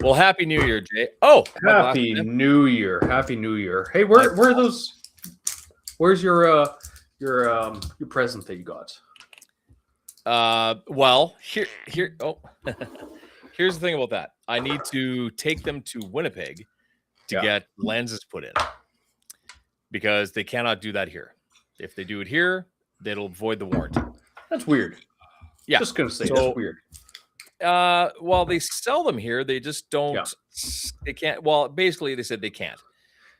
Well, Happy New Year, Jay. Oh, my glasses. Happy New Year. Happy New Year. Hey, where are those? Where's your present that you got? Well, here. Oh, here's the thing about that. I need to take them to Winnipeg to get lenses put in because they cannot do that here. If they do it here, they'll void the warranty. That's weird. Yeah, just gonna say that's weird. Well, they sell them here. They just don't. Yeah. They can't. Well, basically, they said they can't.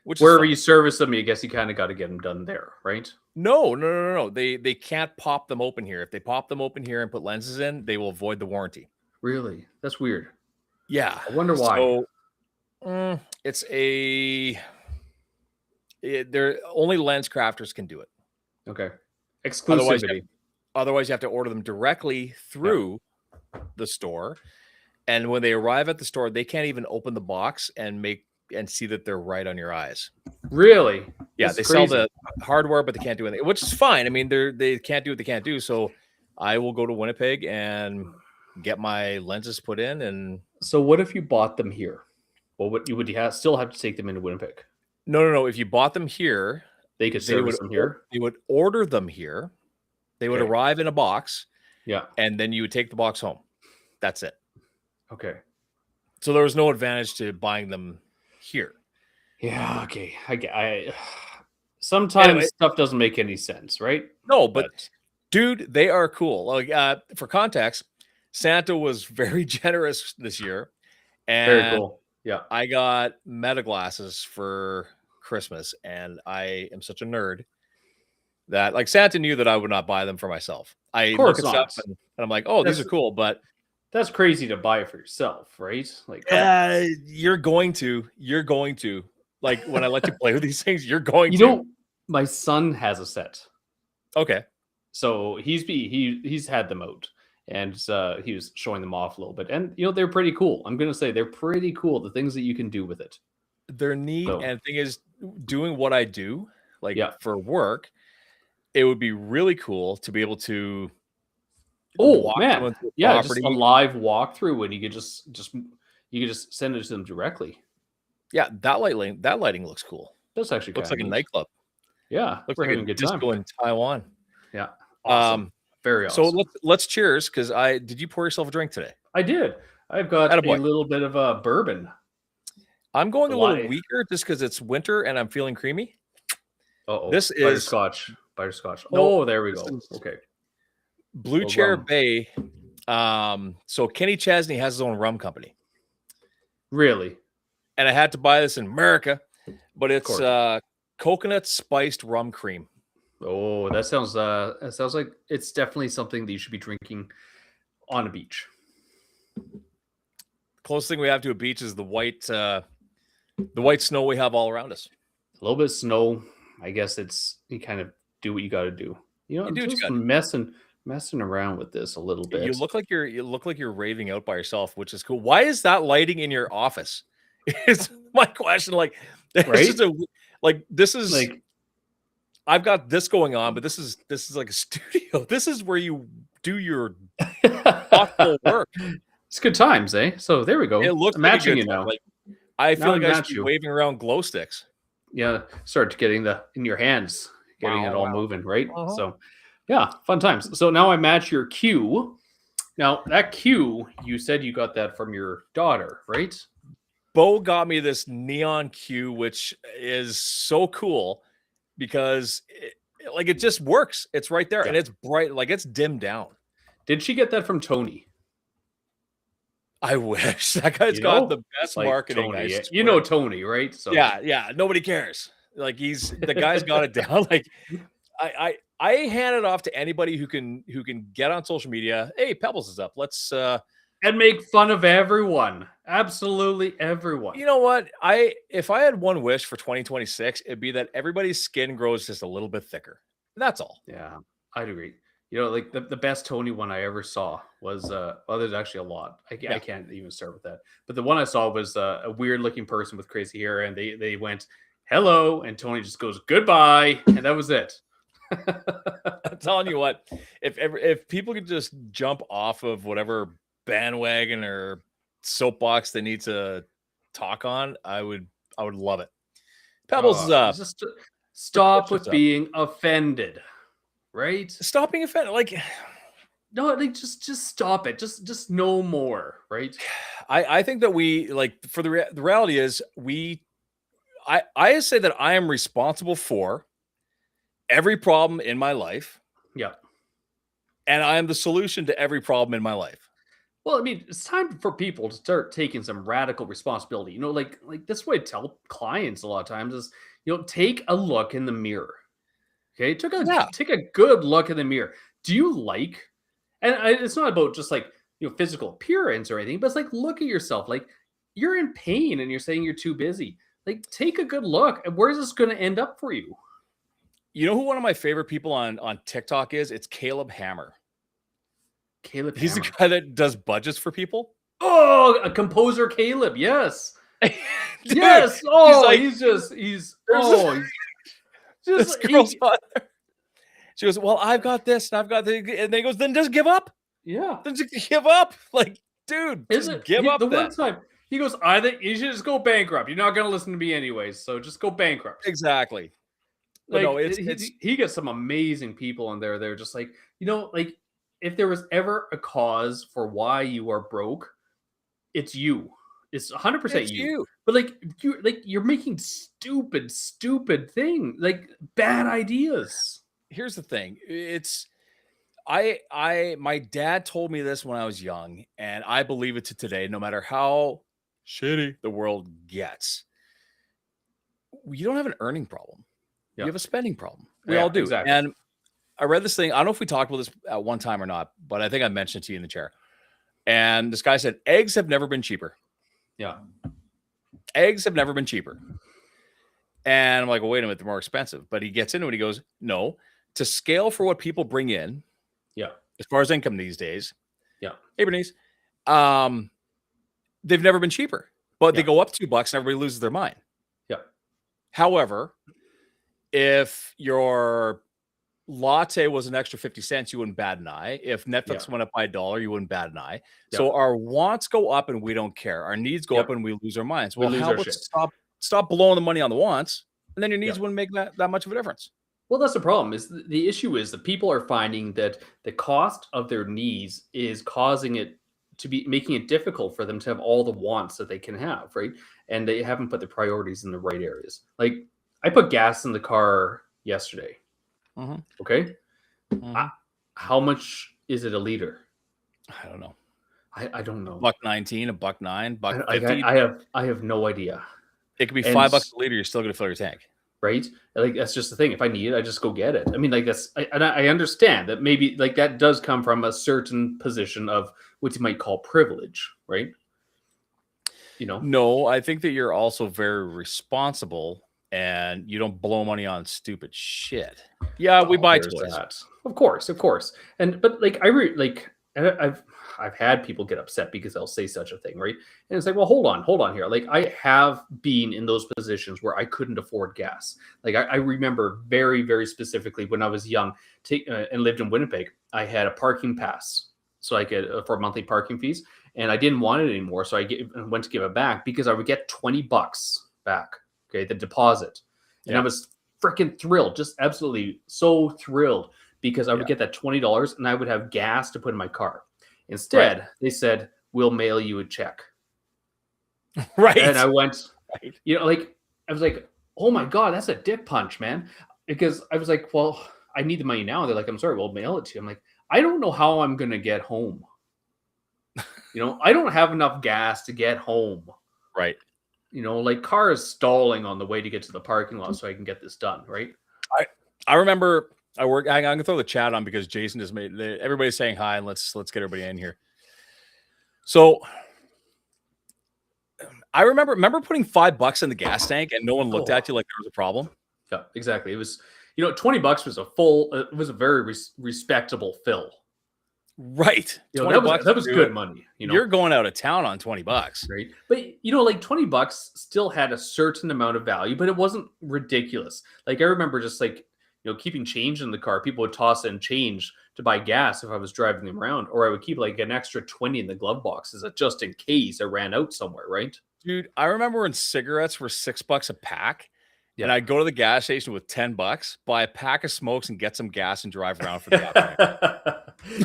Which wherever you service them, I guess you kind of got to get them done there, right? No. They can't pop them open here. If they pop them open here and put lenses in, they will void the warranty. Really? That's weird. Yeah. I wonder why. So, they're only lens crafters can do it. Okay. Exclusivity. Otherwise, you have to order them directly through the store. And when they arrive at the store, they can't even open the box and see that they're right on your eyes. Really? Yeah, they sell the hardware, but they can't do anything, which is fine. I mean, they can't do what they can't do. So I will go to Winnipeg and get my lenses put in. And so what if you bought them here? Well, would you still have to take them into Winnipeg? No. If you bought them here, they could service them here. They would order them here. They would arrive in a box. Yeah. And then you would take the box home. That's it. Okay. So there was no advantage to buying them here. Yeah. Okay. I sometimes stuff doesn't make any sense, right? No, but dude, they are cool. Like for context, Santa was very generous this year. And very cool. Yeah. I got Meta glasses for Christmas, and I am such a nerd that like Santa knew that I would not buy them for myself. I look at stuff and I'm like, oh, these are cool, but that's crazy to buy it for yourself, right? Like, you're going to like when I let you play with these things, you're going to. You know, my son has a set. Okay, so he's had them out, and he was showing them off a little bit, and they're pretty cool. I'm gonna say they're pretty cool. The things that you can do with it, they're neat. And the thing is, doing what I do, like for work, it would be really cool to be able to. Oh man, just a live walkthrough, and you could just send it to them directly. Yeah, that lighting looks cool. That's actually looks like a nightclub. Yeah, looks like a disco in Taiwan. Yeah, awesome. Very awesome. So let's cheers, because did you pour yourself a drink today? I did. I've got a little bit of a bourbon. I'm going a little weaker just because it's winter and I'm feeling creamy. Uh-oh. This is butterscotch. Oh, there we go. Okay. Blue Chair Bay. So Kenny Chesney has his own rum company. Really? And I had to buy this in America, but it's coconut spiced rum cream. Oh, that sounds like it's definitely something that you should be drinking on a beach. Closest thing we have to a beach is the white snow we have all around us. A little bit of snow. I guess you kind of do what you got to do. I'm just messing around with this a little bit. You look like you're raving out by yourself, which is cool. Why is that lighting in your office? It's my question. Like, right? This is like I've got this going on, but this is like a studio. This is where you do your thoughtful work. It's good times, eh? So there we go. It looks matching now. Like I feel like I should be waving around glow sticks. Yeah, start getting in your hands, getting it all moving, right? So yeah, fun times. So now I match your cue. Now that cue, you said you got that from your daughter, right? Bo got me this neon cue, which is so cool because it just works. It's right there and it's bright, like it's dimmed down. Did she get that from Tony? I wish. That guy's got the best marketing. Tony, you know Tony, right? So yeah. Nobody cares. Like the guy's got it down. Like I hand it off to anybody who can get on social media. Hey, Pebbles is up. Let's and make fun of everyone. Absolutely everyone. You know what? If I had one wish for 2026, it'd be that everybody's skin grows just a little bit thicker. That's all. Yeah, I'd agree. Like the best Tony one I ever saw was there's actually a lot. I can't even start with that. But the one I saw was a weird looking person with crazy hair, and they went hello, and Tony just goes goodbye, and that was it. I'm telling you what, if people could just jump off of whatever bandwagon or soapbox they need to talk on, I would love it. Pebbles, Just stop push this with up. being offended, right? Stop being offended. Like, No, like just stop it. Just no more, right? I think that we like for the reality is I say that I am responsible for every problem in my life, Yeah. and I am the solution to every problem in my life. Well, I mean, it's time for people to start taking some radical responsibility. You know, like this way I tell clients a lot of times is, take a look in the mirror. Okay, take a good look in the mirror. Do you like? And it's not about just like physical appearance or anything, but it's like look at yourself. Like you're in pain and you're saying you're too busy. Like take a good look. And where's this going to end up for you? You know who one of my favorite people on TikTok is? It's Caleb Hammer. He's the guy that does budgets for people. Oh, a composer, Caleb. Yes. Dude, yes. Oh, he's just this girl's on there. She goes, well, I've got this and I've got the, and then he goes, then just give up. Yeah. Then just give up. Like, dude, just give up. The one time he goes, I think you should just go bankrupt. You're not going to listen to me anyways. So just go bankrupt. Exactly. Like, no, he gets some amazing people in there. They're just like, like if there was ever a cause for why you are broke, it's you. It's 100% you. But you're making stupid thing, like bad ideas. Here's the thing. It's my dad told me this when I was young, and I believe it to today, no matter how shitty the world gets. You don't have an earning problem. You have a spending problem. We all do. Exactly. And I read this thing. I don't know if we talked about this at one time or not, but I think I mentioned it to you in the chair. And this guy said, eggs have never been cheaper. Yeah. Eggs have never been cheaper. And I'm like, well, wait a minute, they're more expensive. But he gets into it. He goes, no, to scale for what people bring in. Yeah. As far as income these days. Yeah. Hey, Bernice. They've never been cheaper, but they go up $2 and everybody loses their mind. Yeah. However, if your latte was an extra 50 cents, you wouldn't bat an eye. If Netflix went up by $1, you wouldn't bat an eye. Yeah. So our wants go up and we don't care. Our needs go up and we lose our minds. Well, how about stop blowing the money on the wants, and then your needs wouldn't make that much of a difference. Well, that's the problem. Is the issue is that people are finding that the cost of their needs is causing it to be making it difficult for them to have all the wants that they can have, right? And they haven't put the priorities in the right areas. Like I put gas in the car yesterday. Mm-hmm. Okay. Mm-hmm. How much is it a liter? I don't know. I don't know. $1.19, $1.09, $1.50. I have no idea. It could be $5 a liter. You're still going to fill your tank. Right. Like, that's just the thing. If I need it, I just go get it. I mean, like I understand that maybe like that does come from a certain position of what you might call privilege, right? No, I think that you're also very responsible and you don't blow money on stupid shit. Yeah, we buy toys. That. Of course. But like I've had people get upset because they'll say such a thing, right? And it's like, well, hold on here. Like I have been in those positions where I couldn't afford gas. Like I remember very, very specifically when I was young and lived in Winnipeg, I had a parking pass. So I could for monthly parking fees, and I didn't want it anymore. So I went to give it back because I would get $20 back. Okay, the deposit. And I was freaking thrilled, just absolutely so thrilled because I would get that $20 and I would have gas to put in my car. Instead, they said, we'll mail you a check. Right. And I went, I was like, oh my God, that's a dick punch, man. Because I was like, well, I need the money now. And they're like, I'm sorry, we'll mail it to you. I'm like, I don't know how I'm going to get home. I don't have enough gas to get home. Right. Like car is stalling on the way to get to the parking lot so I can get this done. Right. I remember I'm going to throw the chat on because Jason just made everybody's saying hi and let's get everybody in here. So I remember putting $5 in the gas tank and no one looked at you like there was a problem. Yeah, exactly. It was, $20 was a very respectable fill. Right. That was good money. You're going out of town on $20. Right. But like $20 still had a certain amount of value, but it wasn't ridiculous. Like I remember just like, keeping change in the car. People would toss in change to buy gas if I was driving them around, or I would keep like an extra 20 in the glove boxes just in case I ran out somewhere, right? Dude, I remember when cigarettes were $6 a pack, and Yeah. I'd go to the gas station with $10, buy a pack of smokes, and get some gas and drive around for the afternoon.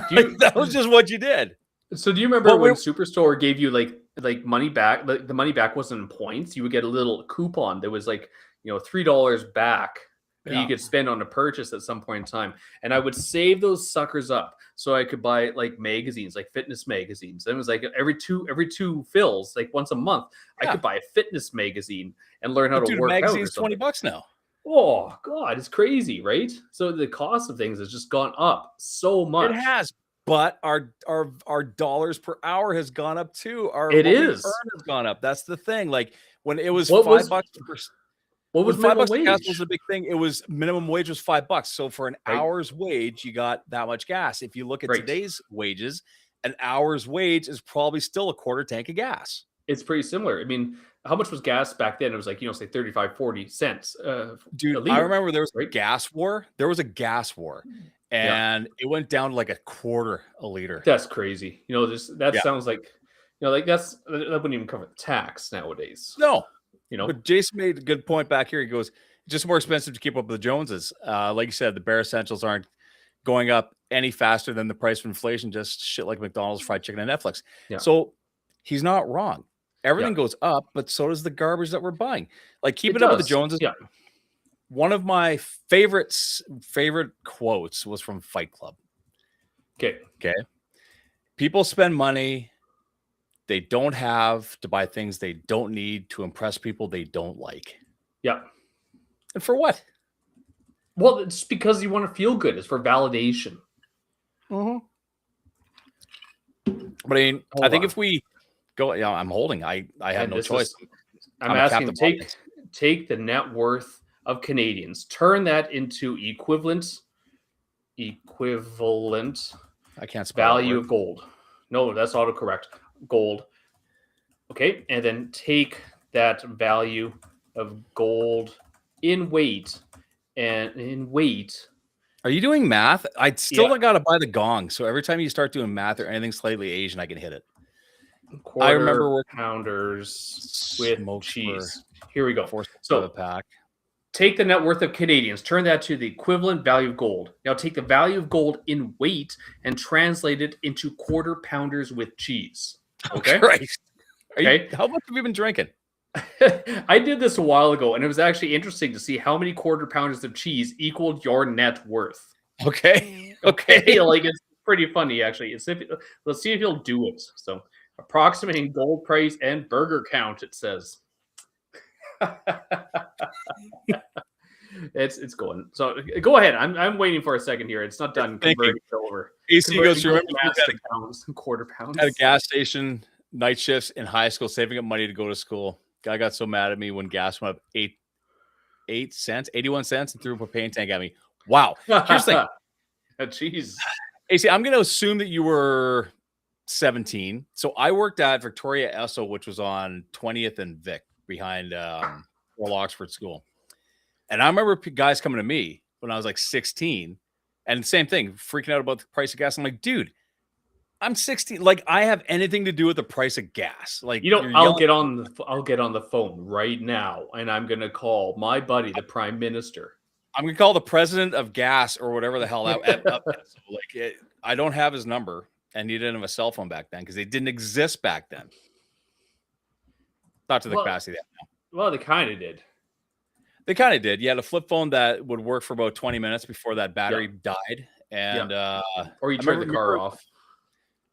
Do That was just what you did. So do you remember But when we- Superstore gave you like money back? Like the money back wasn't in points. You would get a little coupon that was like, $3 back that Yeah. you could spend on a purchase at some point in time. And I would save those suckers up so I could buy like magazines, like fitness magazines. And it was like every two fills, like once a month, I Yeah. could buy a fitness magazine and learn how But to dude, work out. Or magazine's something. $20 now. Oh God, it's crazy, right? So the cost of things has just gone up so much. It has, but our dollars per hour has gone up too. It what we is. earn has gone up. That's the thing. Like when it was What was- $5 What was when $5 minimum gas wage? was a big thing. It was minimum wage was $5. So for an Right. hour's wage, you got that much gas. If you look at Right. today's wages, an hour's wage is probably still a quarter tank of gas. It's pretty similar. I mean, how much was gas back then? It was like, say 35, 40 cents. Dude, a I liter, remember there was a right? gas war. There was a gas war, and it went down to like a quarter a liter. That's crazy. That Yeah. sounds like, that wouldn't even cover the tax nowadays. No, You know, but Jason made a good point back here. He goes, just more expensive to keep up with the Joneses. Like you said, the bare essentials aren't going up any faster than the price of inflation, just shit like McDonald's, fried chicken, and Netflix. Yeah. So he's not wrong. Everything Yeah. goes up, but so does the garbage that we're buying. Like keep It it up with the does. Joneses. Yeah. One of my favorite quotes was from Fight Club. Okay. People spend money they don't have to buy things they don't need to impress people they don't like. Yeah. And for what? Well, it's because you want to feel good. It's for validation. But I mean, Hold I think on. if we go, I'm holding. I have And no this choice. is- I'm I'm a asking, captive take the net worth of Canadians, turn that into equivalent I can't spell that value word. of gold. No, that's autocorrect. Gold. Okay, and then take that value of gold in weight Are you doing math? I still Yeah. got to buy the gong. So every time you start doing math or anything slightly Asian, I can hit it. quarter remember working- pounders with Smoked cheese. Here we go. Four So- a pack. Take the net worth of Canadians, turn that to the equivalent value of gold. Now take the value of gold in weight and translate it into quarter pounders with cheese. Okay. Christ. Okay. How much have you been drinking? I did this a while ago, and it was actually interesting to see how many quarter pounders of cheese equaled your net worth. Okay. Okay, like it's pretty funny actually. Let's see if he'll do it. So, approximating gold price and burger count. It says. It's going. So go ahead. I'm waiting for a second here. It's not done. Thank you. Converting over. AC goes, Converting remember mass we to pounds, quarter pounds. had a gas station, night shifts in high school, saving up money to go to school. Guy got so mad at me when gas went up 81 cents and threw a propane tank at me. Wow. Here's the thing. Jeez. AC, I'm going to assume that you were 17. So I worked at Victoria Esso, which was on 20th and Vic behind Royal Oxford School. And I remember guys coming to me when I was like 16 and same thing, freaking out about the price of gas. I'm like, dude, I'm 16. Like I have anything to do with the price of gas. Like, you're I'll yelling- get on the phone right now, and I'm gonna call my buddy, the Prime Minister. I'm going to call the president of gas or whatever the hell that so like I don't have his number, and he didn't have a cell phone back then because they didn't exist back then. Not to the Well, capacity they have now. Well, they kind of did. They kind of did. You had a flip phone that would work for about 20 minutes before that battery died. And Or you I turn the remember- car off.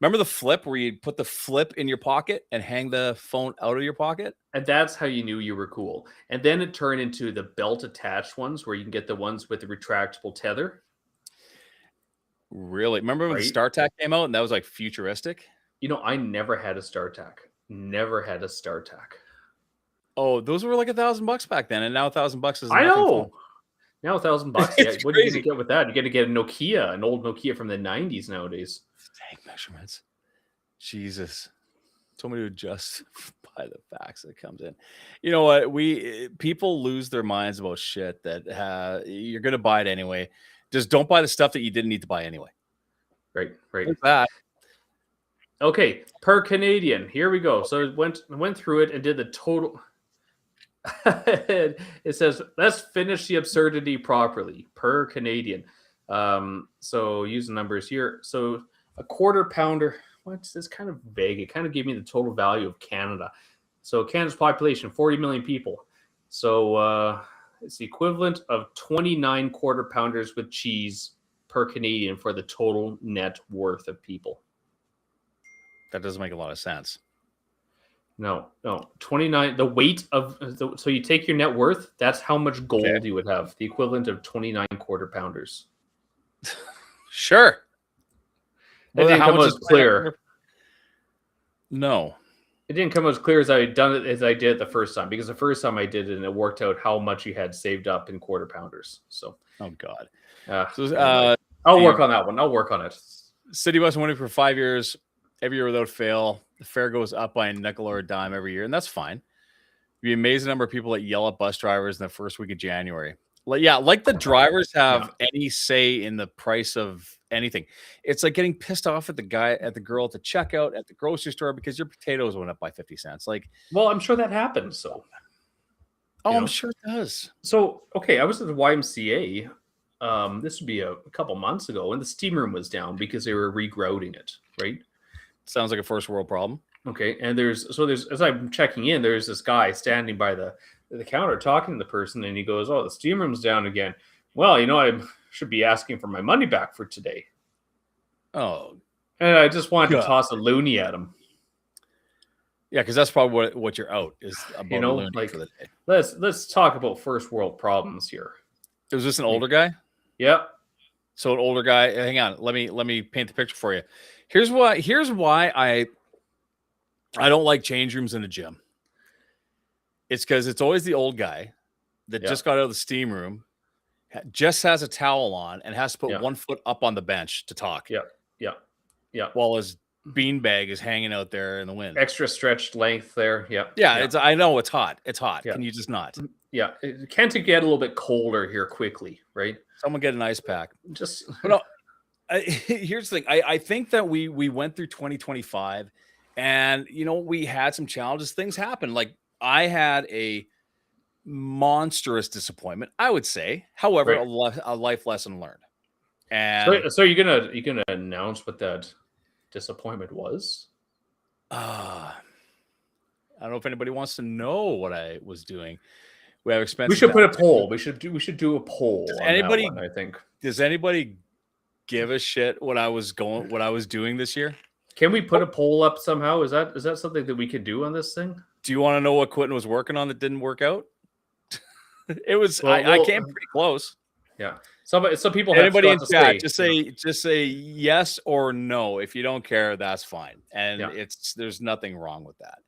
remember the flip where you put the flip in your pocket and hang the phone out of your pocket? And that's how you knew you were cool. And then it turned into the belt attached ones where you can get the ones with the retractable tether. Really? Remember when the Right. StarTAC came out and that was like futuristic? I never had a StarTAC. Never had a StarTAC. Oh, those were like $1,000 back then, and now $1,000 is I nothing know. phone. Now $1,000. It's What are you crazy. gonna get with that? You got to get a Nokia, an old Nokia from the 90s nowadays. Tank measurements. Jesus. Told me to adjust by the fax that comes in. You know what? People lose their minds about shit that you're gonna buy it anyway. Just don't buy the stuff that you didn't need to buy anyway. Right. Like that. Okay, per Canadian. Here we go. So it went through it and did the total. It says, let's finish the absurdity properly per Canadian. So using numbers here. So a quarter pounder. What's this? Kind of vague. It kind of gave me the total value of Canada. So Canada's population, 40 million people. So it's the equivalent of 29 quarter pounders with cheese per Canadian for the total net worth of people. That doesn't make a lot of sense. No. 29, the weight of, so you take your net worth, that's how much gold you would have, the equivalent of 29 quarter pounders. Sure. It didn't come as clear. No. It didn't come as clear as I did it the first time, because the first time I did it and it worked out how much you had saved up in quarter pounders. So, oh God. I'll work on that one. I'll work on it. City Bus winning for 5 years, every year without fail. The fare goes up by a nickel or a dime every year, and that's fine. It'd be amazing number of people that yell at bus drivers in the first week of January. Like the drivers have any say in the price of anything. It's like getting pissed off at the girl at the checkout at the grocery store because your potatoes went up by 50 cents. Like, well, I'm sure that happens. So, I'm sure it does. So, okay, I was at the YMCA. This would be a couple months ago, and the steam room was down because they were regrouting it. Right? Sounds like a first world problem. Okay, and there's as I'm checking in, there's this guy standing by the counter talking to the person, and he goes, "Oh, the steam room's down again. Well, I should be asking for my money back for today." Oh, and I just wanted to toss a loony at him. Yeah, because that's probably what you're out is about a loony for the day. Let's talk about first world problems here. Was this an older guy? Yeah. So an older guy. Hang on, let me paint the picture for you. Here's why I don't like change rooms in the gym. It's because it's always the old guy that just got out of the steam room, just has a towel on, and has to put 1 foot up on the bench to talk. Yeah. While his beanbag is hanging out there in the wind. Extra stretched length there. Yeah. I know it's hot. It's hot. Yeah. Can you just not? Yeah. Can't it get a little bit colder here quickly, right? Someone get an ice pack. Just no. Here's the thing. I think that we went through 2025 and we had some challenges. Things happen. Like I had a monstrous disappointment, I would say. However, a life lesson learned. And so you're gonna announce what that disappointment was? I don't know if anybody wants to know what I was doing. We have expenses. We should put a poll. We should do a poll. Does anybody give a shit what I was doing this year? Can we put a poll up somehow? Is that something that we could do on this thing? Do you want to know what Quentin was working on that didn't work out? It was I came pretty close. Yeah. Some people. Anybody in chat, just say yes or no. If you don't care, that's fine. And there's nothing wrong with that.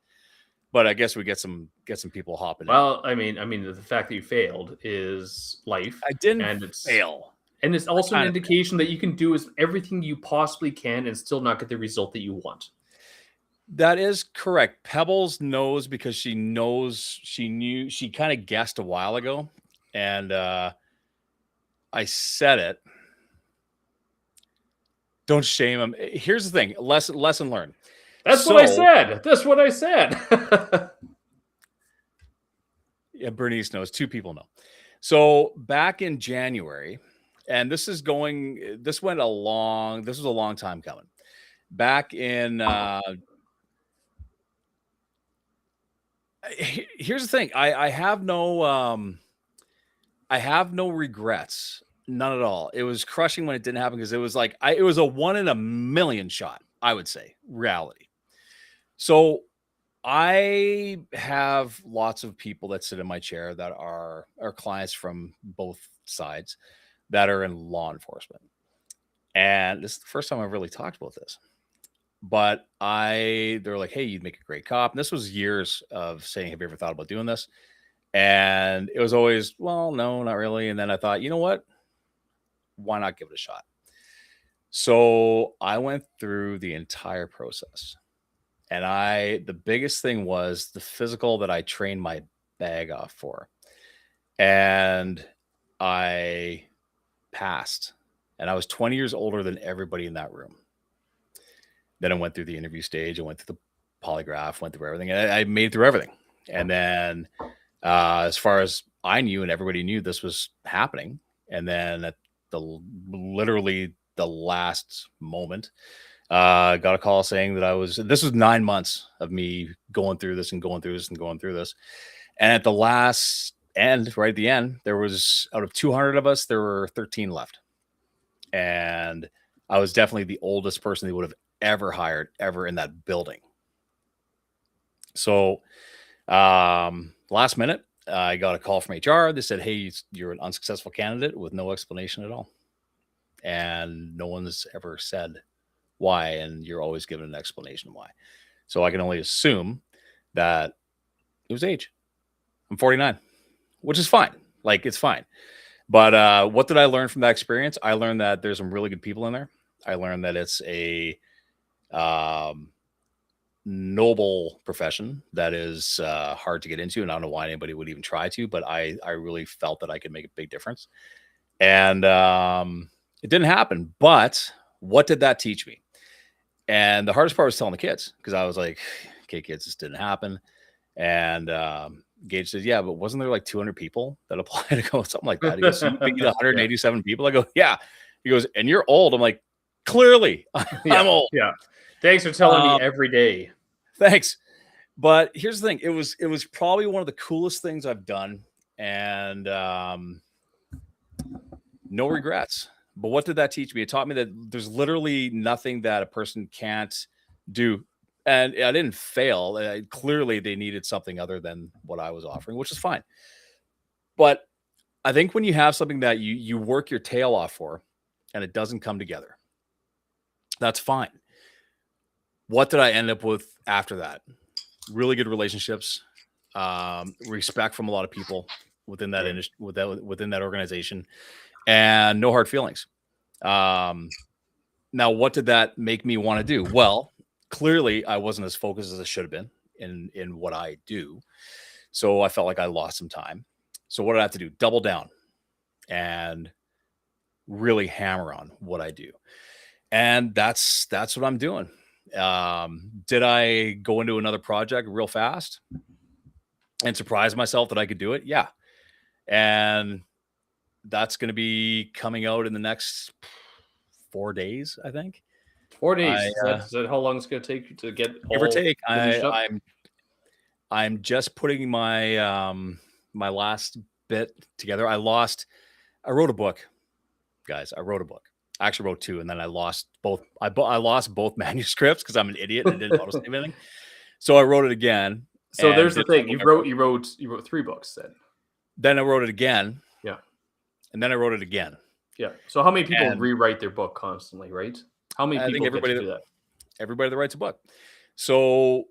But I guess we get some people hopping. Well, I mean, the fact that you failed is life. I didn't fail. And it's also an indication that you can do everything you possibly can and still not get the result that you want. That is correct. Pebbles knows because she kind of guessed a while ago. And I said it. Don't shame him. Here's the thing. Lesson learned. That's what I said. Yeah, Bernice knows. 2 people know. So back in January, and this was a long time coming. Back in here's the thing. I have no regrets. None at all. It was crushing when it didn't happen because it was like it was a 1 in a million shot, I would say, reality. So I have lots of people that sit in my chair that are clients from both sides that are in law enforcement. And this is the first time I've really talked about this. But they're like, hey, you'd make a great cop. And this was years of saying, have you ever thought about doing this? And it was always, well, no, not really. And then I thought, you know what? Why not give it a shot? So I went through the entire process. And the biggest thing was the physical that I trained my bag off for. And I passed. And I was 20 years older than everybody in that room. Then I went through the interview stage. I went through the polygraph, went through everything. And I made it through everything. And then as far as I knew and everybody knew, this was happening. And then at literally the last moment, got a call saying that this was 9 months of me going through this and going through this and going through this. And at the last end, right at the end, there was, out of 200 of us, there were 13 left. And I was definitely the oldest person they would have ever hired ever in that building. So last minute, I got a call from HR. They said, hey, you're an unsuccessful candidate, with no explanation at all. And no one's ever said why. And you're always given an explanation why. So I can only assume that it was age. I'm 49, which is fine. Like, it's fine. But what did I learn from that experience? I learned that there's some really good people in there. I learned that it's a noble profession that is hard to get into, and I don't know why anybody would even try to, but I really felt that I could make a big difference. And it didn't happen. But what did that teach me? And the hardest part was telling the kids, because I was like, okay, kids, this didn't happen. And Gage said, yeah, but wasn't there like 200 people that applied to go, something like that? He goes, so you beat 187 people? I go, yeah. He goes, and you're old. I'm like, clearly, I'm old. Yeah. Thanks for telling me every day. Thanks. But here's the thing. It was probably one of the coolest things I've done, and no regrets. But what did that teach me? It taught me that there's literally nothing that a person can't do. And I didn't fail. Clearly, they needed something other than what I was offering, which is fine. But I think when you have something that you work your tail off for and it doesn't come together, that's fine. What did I end up with after that? Really good relationships, respect from a lot of people within that industry, within that organization, and no hard feelings. Now, what did that make me want to do? Well, clearly I wasn't as focused as I should have been in what I do. So I felt like I lost some time. So what did I have to do? Double down and really hammer on what I do. And that's what I'm doing. Did I go into another project real fast and surprise myself that I could do it? Yeah. And that's going to be coming out in the next 4 days, I think. 4 days. Is that how long it's going to take to get give or take? I'm just putting my my last bit together. I wrote a book, guys. I wrote a book. I actually wrote 2, and then I lost both. I lost both manuscripts because I'm an idiot and didn't auto save anything. So I wrote it again. So there's the thing. You wrote 3 books then. Then I wrote it again. Yeah. And then I wrote it again. Yeah. So how many people rewrite their book constantly, right? How many people do that? Everybody that writes a book. So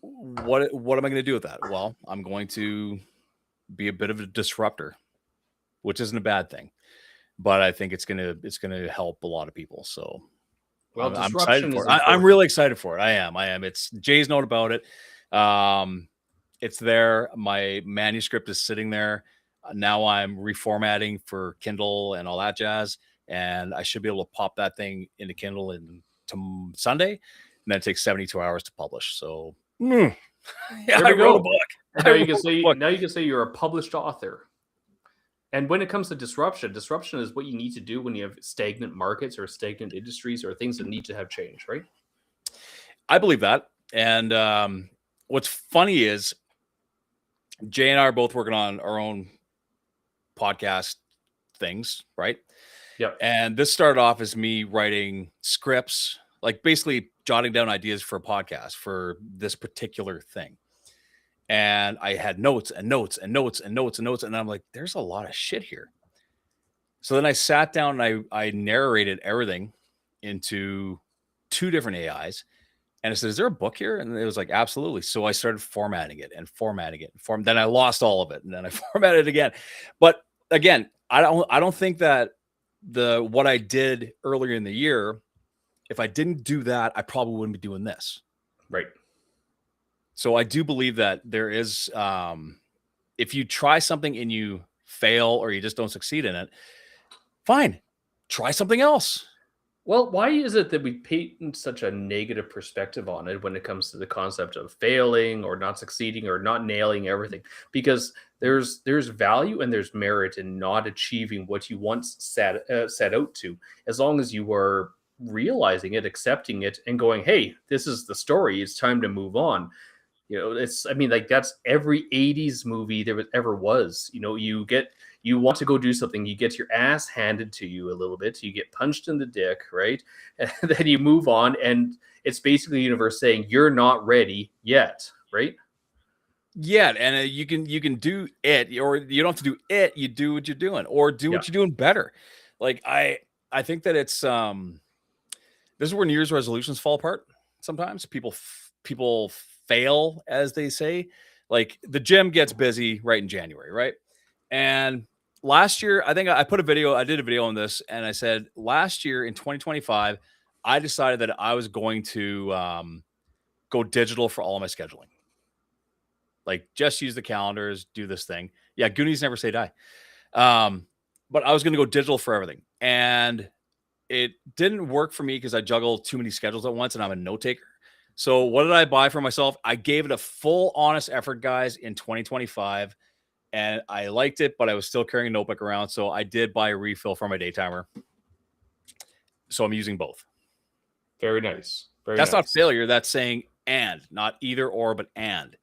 what am I going to do with that? Well, I'm going to be a bit of a disruptor, which isn't a bad thing, but I think it's gonna help a lot of people. So well, I'm excited for it. I'm really excited for it. I am. It's Jay's note about it. It's there. My manuscript is sitting there. Now I'm reformatting for Kindle and all that jazz. And I should be able to pop that thing into Kindle to Sunday. And then it takes 72 hours to publish. So yeah, I wrote a book. Now you can say you're a published author. And when it comes to disruption is what you need to do when you have stagnant markets or stagnant industries or things that need to have change, right? I believe that. And what's funny is Jay and I are both working on our own podcast things, right? Yep. And this started off as me writing scripts, like basically jotting down ideas for a podcast for this particular thing. And I had notes and notes and notes and notes and notes. And I'm like, there's a lot of shit here. So then I sat down and I narrated everything into 2 different AIs. And I said, is there a book here? And it was like, absolutely. So I started formatting it. Then I lost all of it. And then I formatted it again. But again, I don't think that what I did earlier in the year, if I didn't do that, I probably wouldn't be doing this. Right. So I do believe that there is, if you try something and you fail or you just don't succeed in it, fine, try something else. Well, why is it that we paint such a negative perspective on it when it comes to the concept of failing or not succeeding or not nailing everything? Because there's value and there's merit in not achieving what you once set out to, as long as you were realizing it, accepting it, and going, "Hey, this is the story. It's time to move on." It's, I mean, like, that's every 80s movie there ever was. You want to go do something, you get your ass handed to you a little bit, you get punched in the dick, right? And then you move on, and it's basically the universe saying you're not ready yet, right? Yeah, and you can do it, or you don't have to do it. You do what you're doing, or do Yeah. what you're doing better. Like I think that it's this is where New Year's resolutions fall apart. Sometimes people fail, as they say. Like the gym gets busy right in January, right? And last year, I think I did a video on this, and I said last year in 2025, I decided that I was going to go digital for all of my scheduling. Like just use the calendars, do this thing. Yeah, Goonies never say die. But I was going to go digital for everything, and it didn't work for me because I juggle too many schedules at once, and I'm a note taker. So what did I buy for myself? I gave it a full honest effort, guys, in 2025, and I liked it, but I was still carrying a notebook around. So I did buy a refill for my day timer. So I'm using both. Very nice. That's not failure. That's saying and, not either or, but and.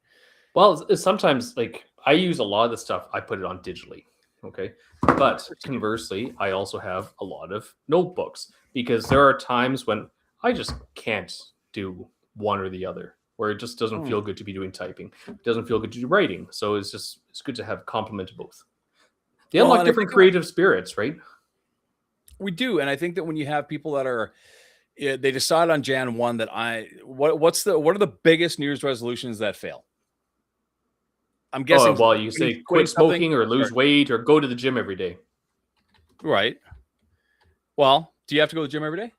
Well, sometimes, like, I use a lot of the stuff, I put it on digitally. Okay. But conversely, I also have a lot of notebooks because there are times when I just can't do one or the other, where it just doesn't feel good to be doing typing. It doesn't feel good to do writing. So it's good to have complement of both. They unlock different creative spirits, right? We do. And I think that when you have people that are, they decide on Jan 1 that what are the biggest New Year's resolutions that fail? I'm guessing. Well, you say quit smoking or lose weight or go to the gym every day. Right. Well, do you have to go to the gym every day?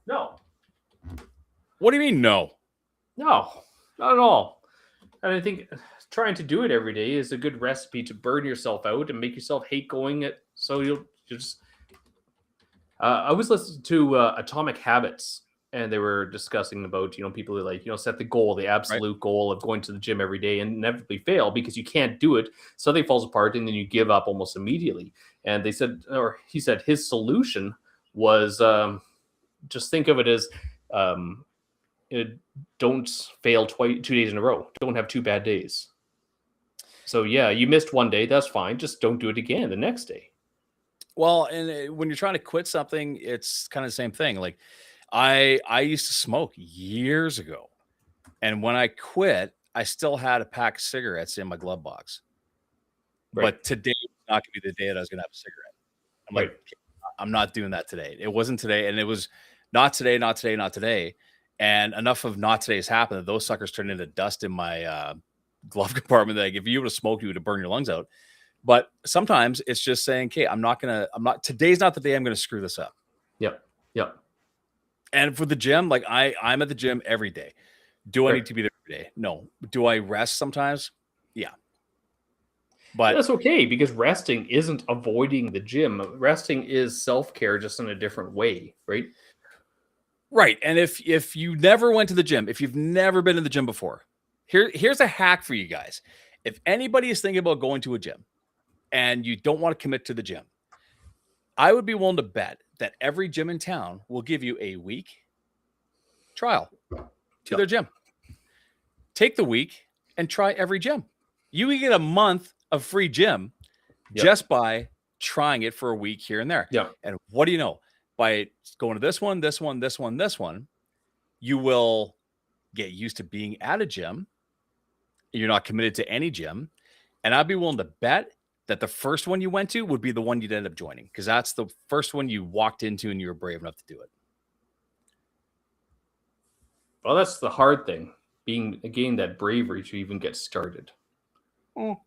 No. What do you mean, no? No, not at all. And I think trying to do it every day is a good recipe to burn yourself out and make yourself hate going it. So you'll just. I was listening to Atomic Habits, and they were discussing about, people who set the goal, the absolute goal of going to the gym every day, and inevitably fail because you can't do it. Something falls apart, and then you give up almost immediately. And he said his solution was just think of it as don't fail 2 days in a row. Don't have 2 bad days. So yeah, you missed one day, that's fine. Just don't do it again the next day. Well, and when you're trying to quit something, it's kind of the same thing. Like I used to smoke years ago, and when I quit, I still had a pack of cigarettes in my glove box. Right. But today was not going to be the day that I was going to have a cigarette. I'm like, I'm not doing that today. It wasn't today, and it was not today, not today, not today. And enough of not today's happened that those suckers turned into dust in my glove compartment. That, like, if you would have smoked, you would have burned your lungs out. But sometimes it's just saying, okay, today's not the day I'm going to screw this up. Yep. And for the gym, like I'm at the gym every day. Do I need to be there every day? No. Do I rest sometimes? Yeah. But that's okay, because resting isn't avoiding the gym. Resting is self-care, just in a different way, right? Right. And if you never went to the gym, if you've never been to the gym before, here's a hack for you guys. If anybody is thinking about going to a gym and you don't want to commit to the gym, I would be willing to bet that every gym in town will give you a week trial to their gym. Take the week and try every gym. You can get a month of free gym just by trying it for a week here and there. Yeah. And what do you know? By going to this one, this one, this one, this one, you will get used to being at a gym. You're not committed to any gym. And I'd be willing to bet that the first one you went to would be the one you'd end up joining, because that's the first one you walked into and you were brave enough to do it. Well, that's the hard thing, again, that bravery to even get started. A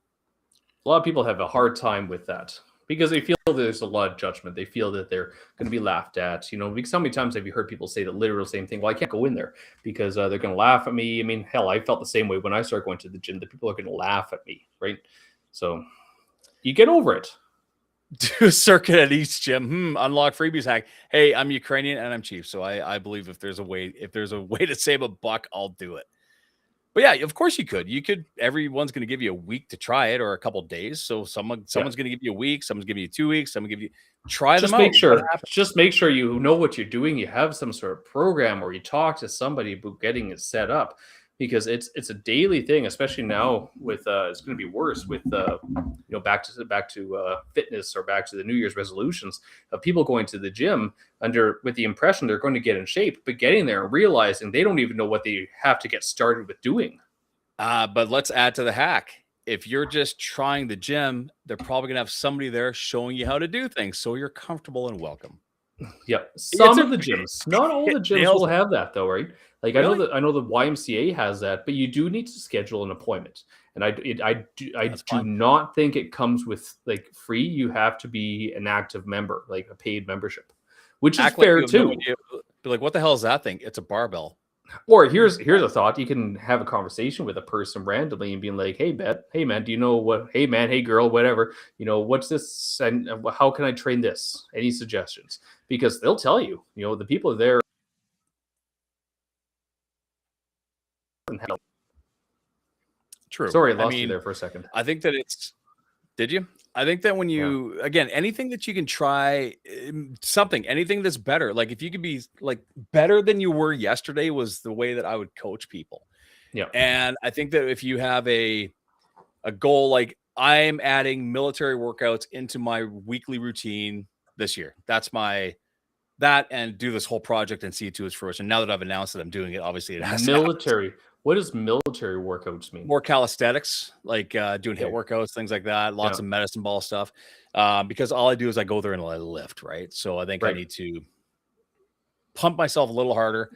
lot of people have a hard time with that. because they feel there's a lot of judgment. They feel that they're going to be laughed at. Because how many times have you heard people say the literal same thing? Well, I can't go in there because they're going to laugh at me. I mean, hell, I felt the same way when I started going to the gym. The people are going to laugh at me, right? So you get over it. Do a circuit at each gym. Unlock freebies hack. Hey, I'm Ukrainian and I'm cheap, so I believe if there's a way to save a buck, I'll do it. But yeah, of course you could. Everyone's going to give you a week to try it or a couple days. So someone's going to give you a week. Someone's giving you 2 weeks. Someone give you try them out. Just make sure you know what you're doing. You have some sort of program, or you talk to somebody about getting it set up, because it's a daily thing, especially now with it's going to be worse with back to fitness, or back to the New Year's resolutions of people going to the gym with the impression they're going to get in shape, but getting there and realizing they don't even know what they have to get started with doing. But let's add to the hack. If you're just trying the gym, they're probably going to have somebody there showing you how to do things, so you're comfortable and welcome. Yep. Some of the gyms, not all the gyms will have that though, right? Like really? I know the YMCA has that, but you do need to schedule an appointment. And I do not think it comes with like free. You have to be an active member, like a paid membership, which is fair too. Be like, what the hell is that thing? It's a barbell. Or here's a thought. You can have a conversation with a person randomly and being like, hey man, do you know what, hey man, hey girl, whatever, what's this and how can I train this? Any suggestions? Because they'll tell you, the people there. True. Sorry, I lost you there for a second. I think that did you? I think that when you, again, anything that you can try anything that's better, like if you could be like better than you were yesterday was the way that I would coach people. Yeah. And I think that if you have a goal, like I'm adding military workouts into my weekly routine this year, and do this whole project and see it to its fruition. Now that I've announced that I'm doing it, obviously it has military. What does military workouts mean? More calisthenics, like doing HIIT workouts, things like that. Lots of medicine ball stuff. Because all I do is I go there and I lift, right? So I think I need to pump myself a little harder.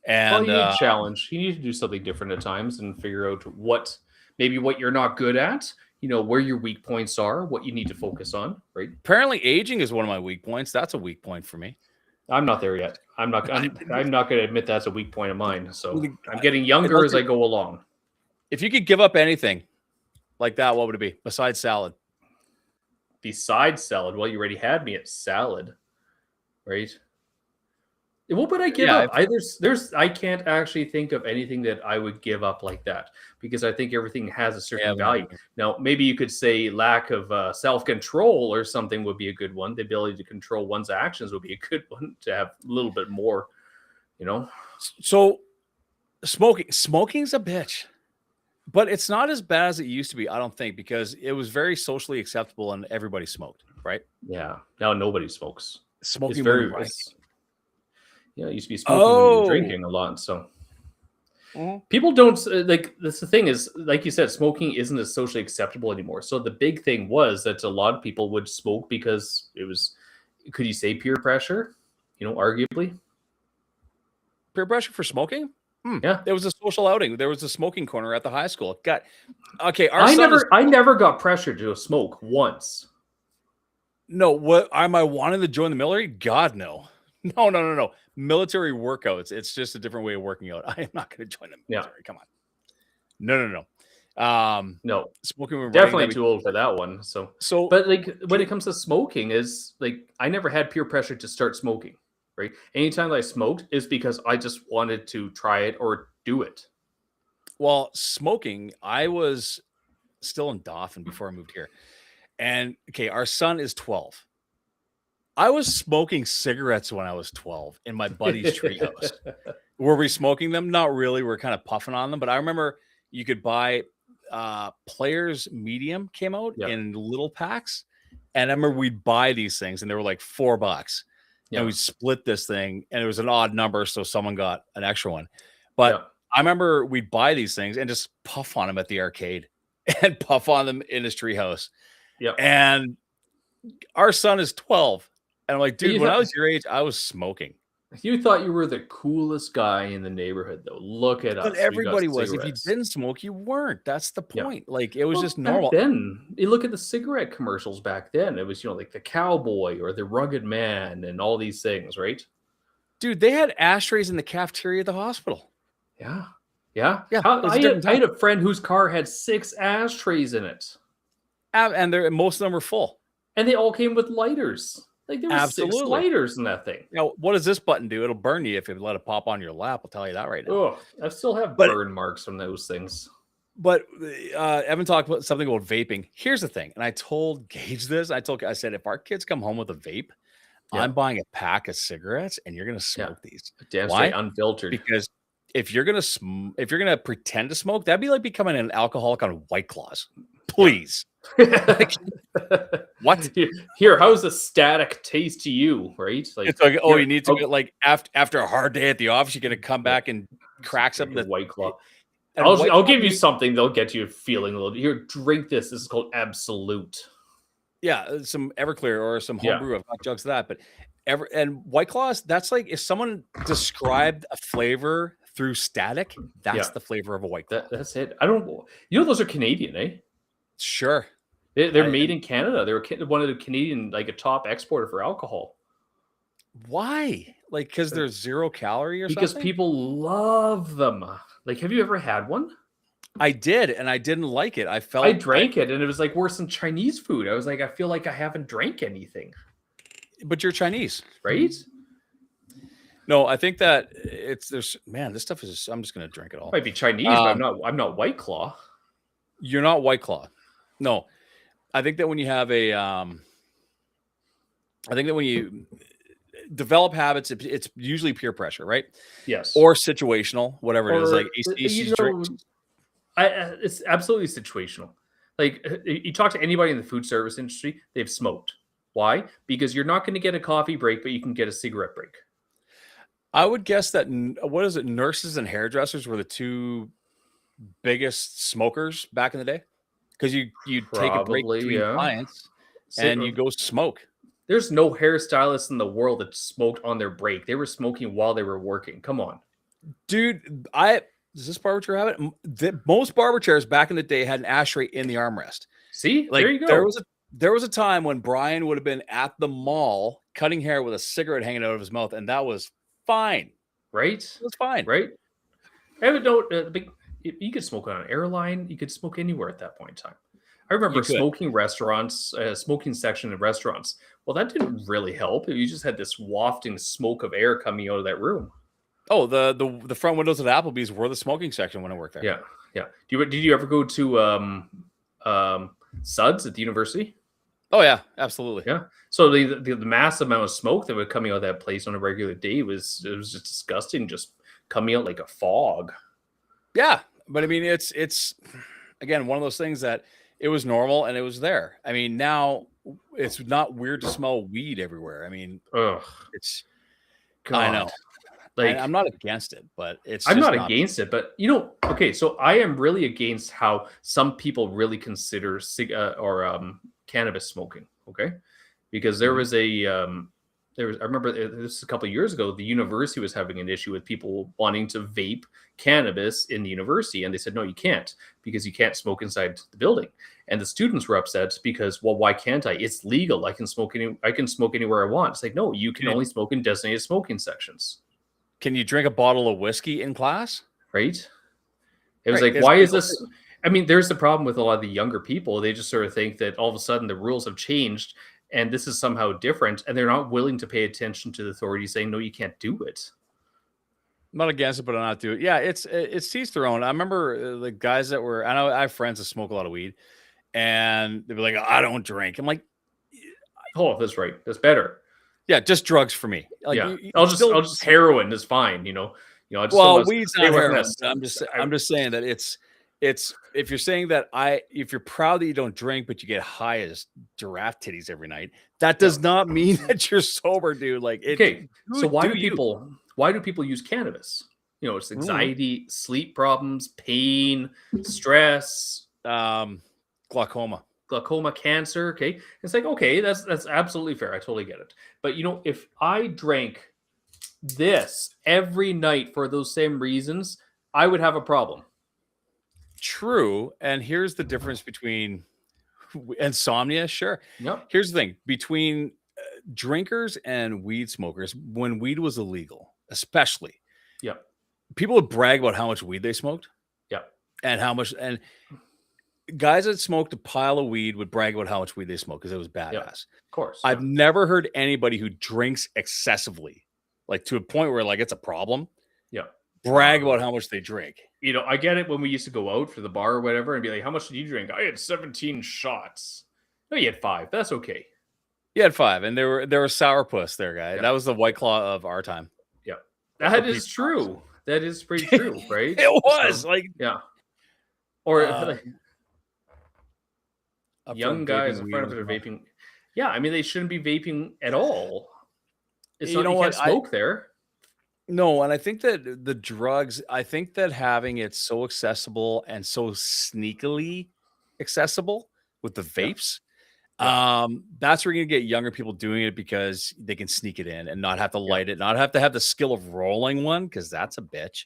And you need a challenge. You need to do something different at times and figure out what you're not good at. Where your weak points are, what you need to focus on, right? Apparently, aging is one of my weak points. That's a weak point for me. I'm not there yet. I'm not going to admit that's a weak point of mine. So I'm getting younger as I go along. If you could give up anything like that, what would it be besides salad? Besides salad? Well, you already had me at salad, right? What would I give up? I can't actually think of anything that I would give up like that, because I think everything has a certain value. Now, maybe you could say lack of self-control or something would be a good one. The ability to control one's actions would be a good one, to have a little bit more, So smoking's a bitch, but it's not as bad as it used to be, I don't think, because it was very socially acceptable and everybody smoked, right? Yeah. Now nobody smokes. Smoking is very it used to be smoking and drinking a lot. So people don't like. That's the thing is, like you said, smoking isn't as socially acceptable anymore. So the big thing was that a lot of people would smoke because it was, could you say peer pressure? Arguably. Peer pressure for smoking? Yeah. There was a social outing. There was a smoking corner at the high school. I never got pressured to smoke once. No, what am I wanting to join the military? God, no. No. Military workouts. It's just a different way of working out. I am not going to join the military. Yeah. Come on. No. No. Smoking. Definitely too old for that one. So, but like when it comes to smoking, is like I never had peer pressure to start smoking. Right. Anytime I smoked is because I just wanted to try it or do it. Well, smoking, I was still in Dauphin before I moved here. And our son is 12. I was smoking cigarettes when I was 12 in my buddy's treehouse. Were we smoking them? Not really. We're kind of puffing on them. But I remember you could buy Players Medium came out in little packs. And I remember we'd buy these things and they were like $4. And we split this thing and it was an odd number. So someone got an extra one. But I remember we'd buy these things and just puff on them at the arcade and puff on them in his treehouse. Yeah. And our son is 12. And I'm like, dude, when I was your age, I was smoking. You thought you were the coolest guy in the neighborhood, though. Look at But us. We got everybody was. If you cigarettes. didn't smoke, you weren't. That's the Yeah. point. Like it was Well, just back normal. then, you look at the cigarette commercials back then. It was, like the cowboy or the rugged man and all these things, right? Dude, they had ashtrays in the cafeteria at the hospital. Yeah. Yeah. Yeah, How, it was I, a different had, I time. had a friend whose car had 6 ashtrays in it, And most of them were full. and they all came with lighters. Like there were 6 Absolutely. lighters in that thing. Now, what does this button do? It'll burn you if you let it pop on your lap. I'll tell you that right now. Oh, I still have But- burn marks from those things. But Evan talked about something about vaping. Here's the thing, and I told Gage this. I said, if our kids come home with a vape, Yeah. I'm buying a pack of cigarettes, and you're gonna smoke these. Damn Why? straight unfiltered. Because if you're gonna pretend to smoke, that'd be like becoming an alcoholic on White Claws. Please, what? Here, how's the static taste to you, right? Like It's like, oh, here, you need to get like after a hard day at the office, you're gonna come back and crack something. like a White Claw. and I'll White I'll Claw- give you something that'll get you feeling a little. Here, drink this. This is called Absolute. Yeah, some Everclear or some Yeah. homebrew. I've got jugs of that, but and White Claws. That's like if someone described a flavor through static, that's Yeah. the flavor of a White Claw. That's it. I don't. Those are Canadian, eh? Sure. They're made in Canada. They were one of the Canadian, like a top exporter for alcohol. Why? Like because they're 0 calorie or Because something? people love them. Like, have you ever had one? I did, and I didn't like it. I felt I drank it, and it was like worse than Chinese food. I was like, I feel like I haven't drank anything, but you're Chinese. right? No, I think that there's this stuff is. I'm just gonna drink it all. Might be Chinese, but I'm not White Claw. You're not White Claw. No, I think that when you have I think that when you develop habits, it's usually peer pressure, right? Yes. Or situational, whatever it is. Or, Like she's drinking. It's absolutely situational. Like you talk to anybody in the food service industry, they've smoked. Why? Because you're not going to get a coffee break, but you can get a cigarette break. I would guess that what is it? Nurses and hairdressers were the two biggest smokers back in the day, because you take a break Probably, between yeah. clients and you go smoke. There's no hairstylist in the world that smoked on their break. They were smoking while they were working. Come on, Dude, does this barber chair have it? Most barber chairs back in the day had an ashtray in the armrest. see, Like there you go. there was a time when Brian would have been at the mall cutting hair with a cigarette hanging out of his mouth, and that was fine. Right? It was fine. Right? I haven't know. You could smoke on an airline. You could smoke anywhere at that point in time. I remember You could. smoking restaurants, smoking section in restaurants. Well, that didn't really help. You just had this wafting smoke of air coming out of that room. Oh, the front windows at Applebee's were the smoking section when I worked there. Yeah, yeah. Did you ever go to Suds at the university? Oh yeah, absolutely. Yeah. So the massive amount of smoke that was coming out of that place on a regular day was just disgusting, just coming out like a fog. Yeah, but I mean, it's again one of those things that it was normal and it was there. I mean, now it's not weird to smell weed everywhere. I mean, Ugh. it's God. I know. Like I'm not against it, but it's I'm just not against it, but okay, so I am really against how some people really consider cannabis smoking. Okay, because there was I remember this a couple of years ago, the university was having an issue with people wanting to vape cannabis in the university, and they said no, you can't, because you can't smoke inside the building. And the students were upset because, well, why can't I? It's legal. I can smoke anywhere I want. It's like, no, you can only smoke in designated smoking sections. Can you drink a bottle of whiskey in class? Right? It was Right, like, why is this? I mean, there's the problem with a lot of the younger people. They just sort of think that all of a sudden the rules have changed and this is somehow different, and they're not willing to pay attention to the authorities saying, no, you can't do it. I'm not against it, but I'm not doing it. Yeah, it's each their own. I remember the guys that were, I know I have friends that smoke a lot of weed, and they'd be like, I don't drink. I'm like, Oh, that's right. That's better. yeah, just drugs for me. Like, Yeah. I'll just heroin is fine, I just well, weed's not stay with heroin. this. I'm just saying that it's if you're saying that if you're proud that you don't drink but you get high as giraffe titties every night, that does not mean that you're sober, dude. Like, okay. So why do you. people use cannabis? It's anxiety, sleep problems, pain, stress, Glaucoma. cancer. Okay. It's like, okay, that's absolutely fair. I totally get it. But if I drank this every night for those same reasons, I would have a problem. True. And here's the difference between insomnia. Sure. Yep. Here's the thing between drinkers and weed smokers. When weed was illegal, especially, Yep. people would brag about how much weed they smoked. Yep. And how much, and guys that smoked a pile of weed would brag about how much weed they smoked because it was badass. Yep. Of course. I've never heard anybody who drinks excessively, like to a point where like it's a problem, brag about how much they drink. You know, I get it when we used to go out for the bar or whatever and be like, how much did you drink? I had 17 shots. No, you had 5. That's okay. You had 5, and there were sourpuss there, guy. That was the White Claw of our time. Yeah. That is true. That is pretty true, right? It was So, like, yeah. Or up young for guys vaping in weed front of was it are wrong. vaping. Yeah, I mean, they shouldn't be vaping at all. It's You not, know you what? can't smoke there. No, and I think that the drugs, I think that having it so accessible and so sneakily accessible with the vapes, that's where you're gonna get younger people doing it because they can sneak it in and not have to light it, not have to have the skill of rolling one because that's a bitch.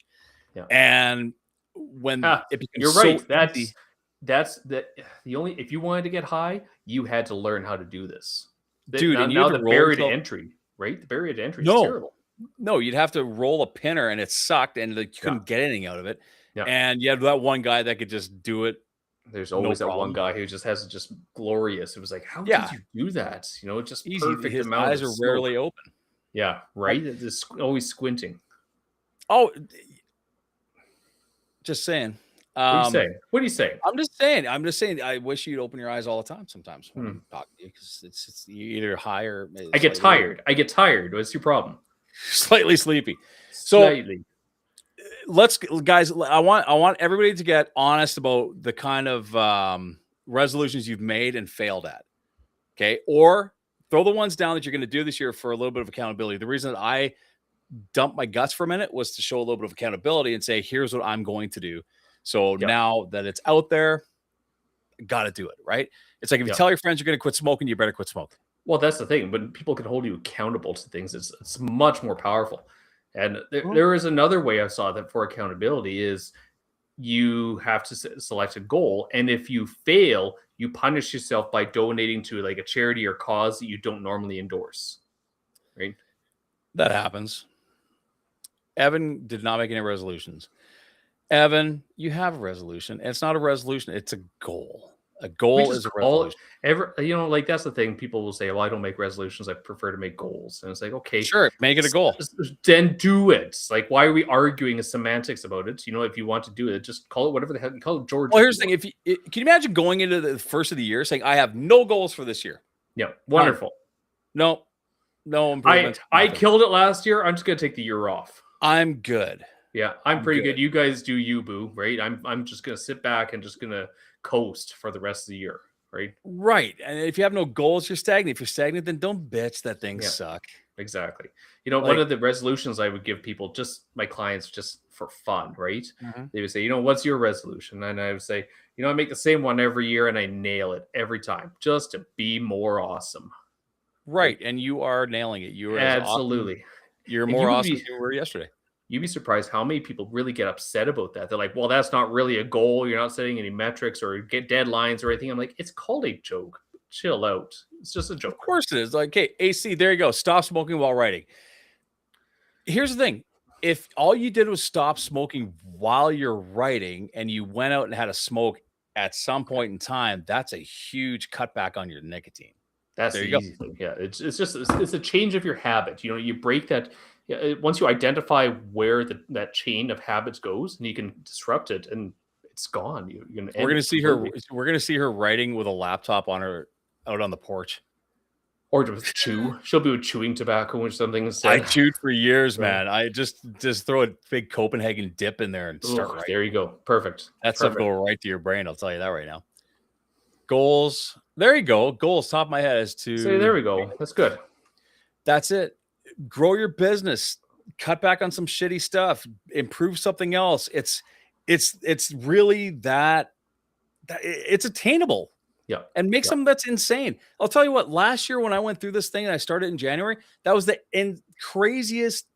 Yeah. And when it becomes You're so right. easy, That's the only, if you wanted to get high, you had to learn how to do this. Dude, now, and you had to the roll barrier to till- entry, right? The barrier to entry is No. terrible. no, you'd have to roll a pinner and it sucked and like, you couldn't get anything out of it. Yeah. And you had that one guy that could just do it. There's No always that problem. one guy who just has it just glorious. It was like, how Yeah. did you do that? You know, just Easy. perfect His amount eyes of are smoke. rarely open. Yeah, right. It's just always squinting. Oh, just saying. What are you saying? What are you saying? I'm just saying. I wish you'd open your eyes all the time sometimes when Hmm. I'm talking to you because it's you're either high or I get tired. I get tired. What's your problem? slightly sleepy. So Slightly. guys, I want everybody to get honest about the kind of resolutions you've made and failed at. Okay, or throw the ones down that you're going to do this year for a little bit of accountability. The reason that I dumped my guts for a minute was to show a little bit of accountability and say, here's what I'm going to do. So now that it's out there, got to do it, right? It's like if you tell your friends you're going to quit smoking, you better quit smoking. Well, that's the thing. When people can hold you accountable to things, it's much more powerful. And there is another way I saw that for accountability is you have to select a goal. And if you fail, you punish yourself by donating to like a charity or cause that you don't normally endorse. Right? That happens. Evan did not make any resolutions. Evan, you have a resolution. It's not a resolution. It's a goal. A goal is a resolution. Like that's the thing. People will say, well, I don't make resolutions. I prefer to make goals. And it's like, okay, sure, make it a goal. Then do it. Like, why are we arguing a semantics about it? You know, if you want to do it, just call it whatever the hell you call it, George. Well, here's the thing. Can you imagine going into the first of the year saying, I have no goals for this year? Yeah, wonderful. No. I killed it last year. I'm just gonna take the year off. I'm good. Yeah, I'm pretty good. You guys do you, boo, right? I'm just gonna sit back and just gonna coast for the rest of the year, right? Right. And if you have no goals, you're stagnant. If you're stagnant, then don't bitch that things suck. Exactly. You know, one of the resolutions I would give people, just my clients, just for fun, right? Mm-hmm. They would say, you know, what's your resolution? And I would say, you know, I make the same one every year and I nail it every time, just to be more awesome. Right. And you are nailing it. You are absolutely. Awesome. You're more awesome than you were yesterday. You'd be surprised how many people really get upset about that. They're like, well, that's not really a goal. You're not setting any metrics or get deadlines or anything. I'm like, it's called a joke. Chill out. It's just a joke. Of course it is. Like, hey, AC, there you go. Stop smoking while writing. Here's the thing. If all you did was stop smoking while you're writing and you went out and had a smoke at some point in time, that's a huge cutback on your nicotine. That's the easy thing. Yeah. It's a change of your habit. You know, you break that. Once you identify where that chain of habits goes and you can disrupt it and it's gone. We're going to see her. We're going to see her writing with a laptop on her out on the porch. Or just chew. She'll be with chewing tobacco or something instead. I chewed for years, man. I just throw a big Copenhagen dip in there and start writing. There you go. Perfect. That stuff go right to your brain. I'll tell you that right now. Goals. There you go. Goals. Top of my head is to. So there we go. That's good. That's it. Grow your business. Cut back on some shitty stuff. Improve something else. It's really that it's attainable. Yeah. And make something that's insane. I'll tell you what, last year when I went through this thing and I started in January, that was the craziest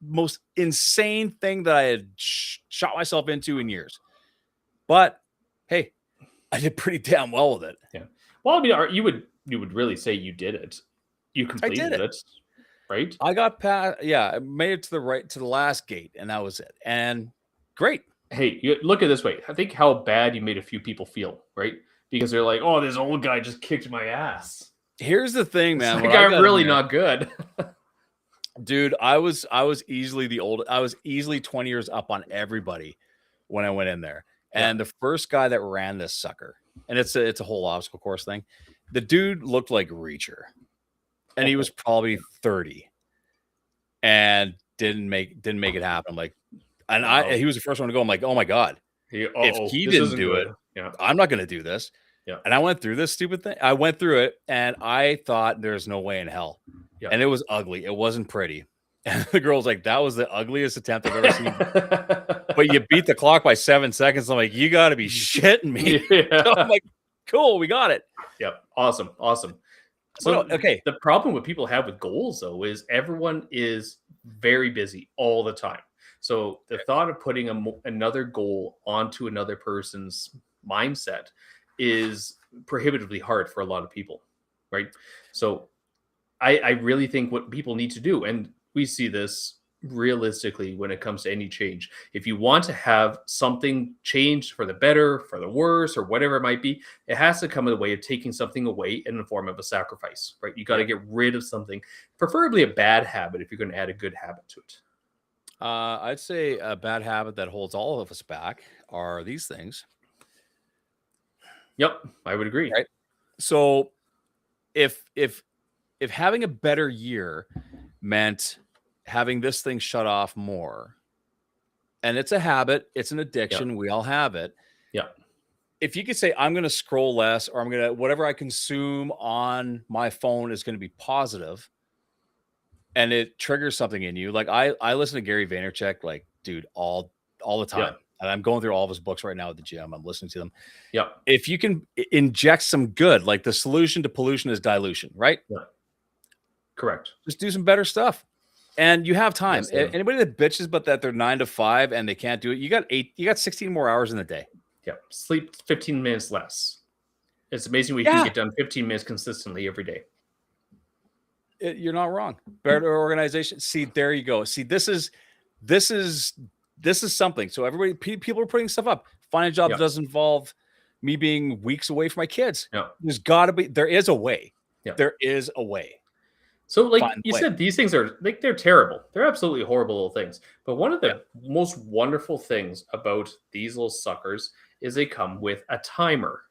most insane thing that I had shot myself into in years. But hey, I did pretty damn well with it. Yeah. Well, I mean, you would really say you did it. You I completed did it. it, right? I got past. Yeah, I made it to the last gate, and that was it. And great. Hey, you look at it this way. I think how bad you made a few people feel, right? Because they're like, "Oh, this old guy just kicked my ass." Here's the thing, man. Like, I'm really not good. Dude, I was easily I was easily 20 years up on everybody when I went in there. And the first guy that ran this sucker, and it's a whole obstacle course thing. The dude looked like Reacher. And he was probably 30 and didn't make it happen. Like, and he was the first one to go. I'm like, oh my God. If he didn't do it, I'm not going to do this. Yeah. And I went through this stupid thing. I went through it and I thought there's no way in hell. Yeah. And it was ugly. It wasn't pretty. And the girl's like, that was the ugliest attempt I've ever seen. But you beat the clock by 7 seconds. I'm like, you got to be shitting me. Yeah. So I'm like, cool, we got it. Yep. Awesome. So, okay. The problem what people have with goals, though, is everyone is very busy all the time. So the thought of putting another goal onto another person's mindset is prohibitively hard for a lot of people, right? So I really think what people need to do, and we see this realistically when it comes to any change. If you want to have something changed for the better, for the worse, or whatever it might be, it has to come in the way of taking something away in the form of a sacrifice, right? You got to get rid of something, preferably a bad habit if you're going to add a good habit to it. I'd say a bad habit that holds all of us back are these things. Yep, I would agree. Right. So if having a better year meant having this thing shut off more, and it's a habit, it's an addiction, we all have it. Yeah. If you could say, I'm going to scroll less, or I'm going to, whatever I consume on my phone is going to be positive, and it triggers something in you. Like I listen to Gary Vaynerchuk, like, dude, all the time. Yeah. And I'm going through all of his books right now at the gym. I'm listening to them. Yeah. If you can inject some good, like the solution to pollution is dilution, right? Yeah. Correct. Just do some better stuff. And you have time. Yes, anybody that bitches but that they're 9 to 5 and they can't do it, you got 16 more hours in the day. Yeah. Sleep 15 minutes less. It's amazing we can get done 15 minutes consistently every day. You're not wrong. Better organization. See, there you go. See, this is something. So everybody, people are putting stuff up. Find a job that doesn't involve me being weeks away from my kids. Yeah. There is a way. Yeah. There is a way. So, like you said, these things are like, they're terrible. They're absolutely horrible little things. But one of the most wonderful things about these little suckers is they come with a timer,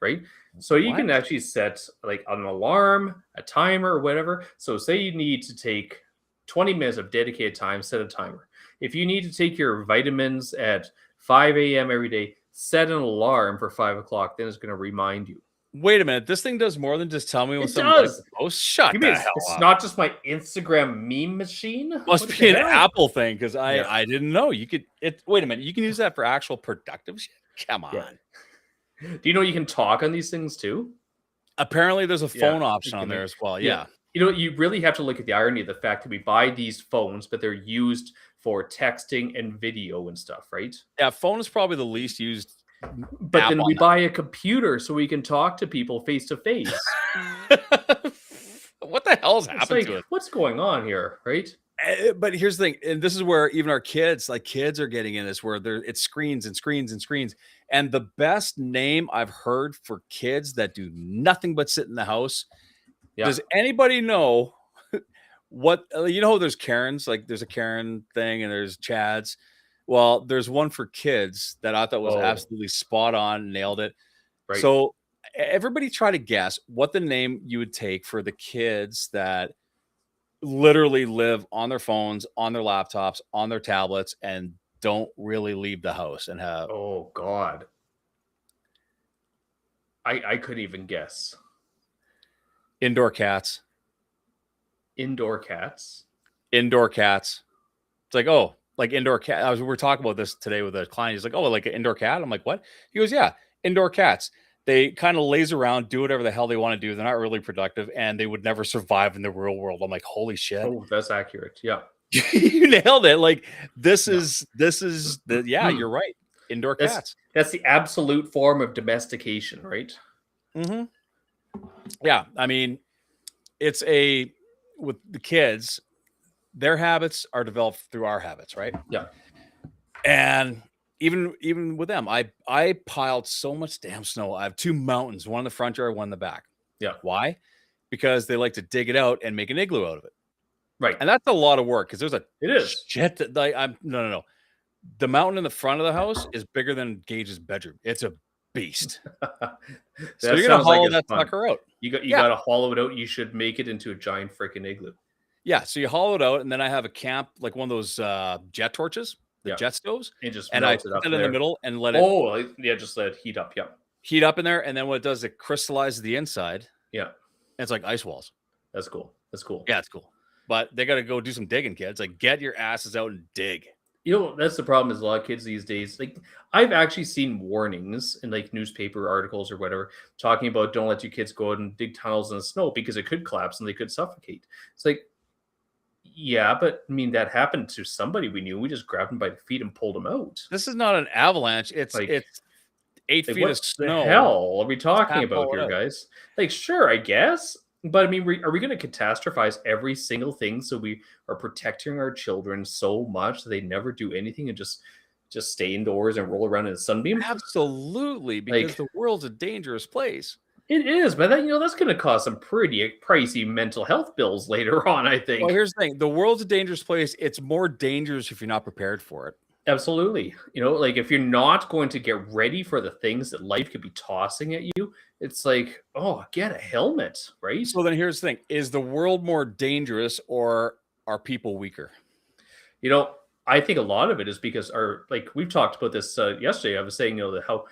right? So you can actually set like an alarm, a timer, or whatever. So say you need to take 20 minutes of dedicated time, set a timer. If you need to take your vitamins at 5 a.m. every day, set an alarm for 5 o'clock. Then it's going to remind you. Wait a minute. This thing does more than just tell me when someone does. Shut the hell up. It's not just my Instagram meme machine. Must be an Apple thing because I didn't know you could. Wait a minute. You can use that for actual productive shit. Come on. Yeah. Do you know you can talk on these things too? Apparently, there's a phone option on there as well. Yeah. You know, you really have to look at the irony of the fact that we buy these phones, but they're used for texting and video and stuff, right? Yeah, phone is probably the least used. But then we buy a computer so we can talk to people face to face. What the hell's happened to it? What's going on here, right? But here's the thing, and this is where even our kids are getting in this, where it's screens and screens and screens. And the best name I've heard for kids that do nothing but sit in the house. Yeah. Does anybody know what, there's Karens, like there's a Karen thing and there's Chads. Well, there's one for kids that I thought was absolutely spot on, nailed it. Right. So everybody try to guess what the name you would take for the kids that literally live on their phones, on their laptops, on their tablets, and don't really leave the house and have. Oh God. I couldn't even guess. Indoor cats. Indoor cats. Indoor cats. It's like, like indoor cat. We were talking about this today with a client. He's like, like an indoor cat. I'm like, what? He goes, yeah, indoor cats. They kind of laze around, do whatever the hell they want to do. They're not really productive, and they would never survive in the real world. I'm like, holy shit. Oh, that's accurate. Yeah. You nailed it. Like this is the you're right. Indoor That's cats. that's the absolute form of domestication, right? Mm-hmm. Yeah, I mean, it's with the kids, their habits are developed through our habits, right? Yeah. And even with them, I piled so much damn snow. I have two mountains, one in the front yard, one in the back. Yeah. Why? Because they like to dig it out and make an igloo out of it. Right. And that's a lot of work because there's It is. shit that I'm no. The mountain in the front of the house is bigger than Gage's bedroom. It's a beast. So you're gonna hollow that sucker out. You gotta hollow it out. You should make it into a giant freaking igloo. Yeah, so you hollow it out, and then I have a camp, like one of those jet torches, the jet stoves, and I put it in the middle and let it. Oh, yeah, just let it heat up. Yeah, heat up in there, and then what it does, it crystallizes the inside. Yeah, and it's like ice walls. That's cool. Yeah, it's cool. But they got to go do some digging, kids. Like, get your asses out and dig. You know, that's the problem is a lot of kids these days. Like, I've actually seen warnings in like newspaper articles or whatever talking about don't let your kids go out and dig tunnels in the snow because it could collapse and they could suffocate. It's like, yeah, but I mean, that happened to somebody we knew. We just grabbed him by the feet and pulled him out. This is not an avalanche. It's 8 feet of snow. What the hell are we talking about here, guys? Like, sure, I guess. But I mean, are we going to catastrophize every single thing so we are protecting our children so much that they never do anything and just stay indoors and roll around in a sunbeam? Absolutely, because the world's a dangerous place. It is, but that's going to cause some pretty pricey mental health bills later on, I think. Well, here's the thing. The world's a dangerous place. It's more dangerous if you're not prepared for it. Absolutely. Like if you're not going to get ready for the things that life could be tossing at you, it's like, oh, get a helmet, right? So then here's the thing. Is the world more dangerous or are people weaker? I think a lot of it is because we've talked about this yesterday. I was saying, how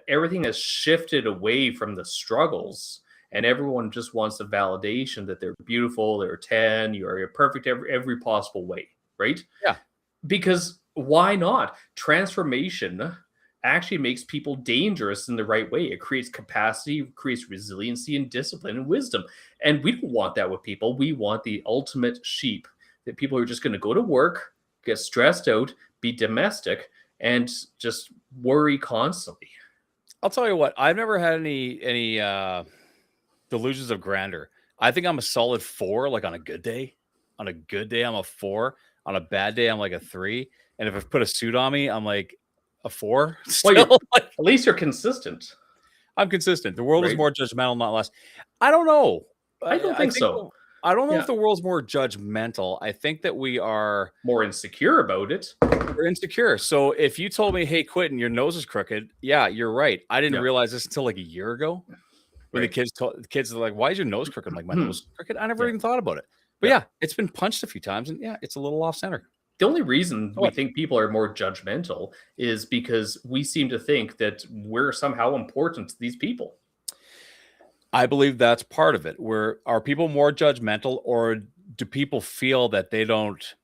everything has shifted away from the struggles and everyone just wants the validation that they're beautiful, they're 10, you're perfect every possible way, right? Yeah. Because why not? Transformation actually makes people dangerous in the right way. It creates capacity, creates resiliency and discipline and wisdom. And we don't want that with people. We want the ultimate sheep, that people are just going to go to work, get stressed out, be domestic, and just worry constantly. I'll tell you what, I've never had any delusions of grandeur. I think I'm a solid 4, like on a good day. On a good day, I'm a 4. On a bad day, I'm like a 3. And if I put a suit on me, I'm like a 4. Well, at least you're consistent. I'm consistent. The world is more judgmental, not less. I don't know. I don't think so. I don't know if the world's more judgmental. I think that we are more insecure about it. We're insecure. So if you told me, hey, Quentin, your nose is crooked. Yeah, you're right. I didn't realize this until like a year ago. When the kids are like, why is your nose crooked? I'm like, my nose is crooked? I never even thought about it. But it's been punched a few times and it's a little off center. The only reason we think people are more judgmental is because we seem to think that we're somehow important to these people. I believe that's part of it. Are people more judgmental, or do people feel that they don't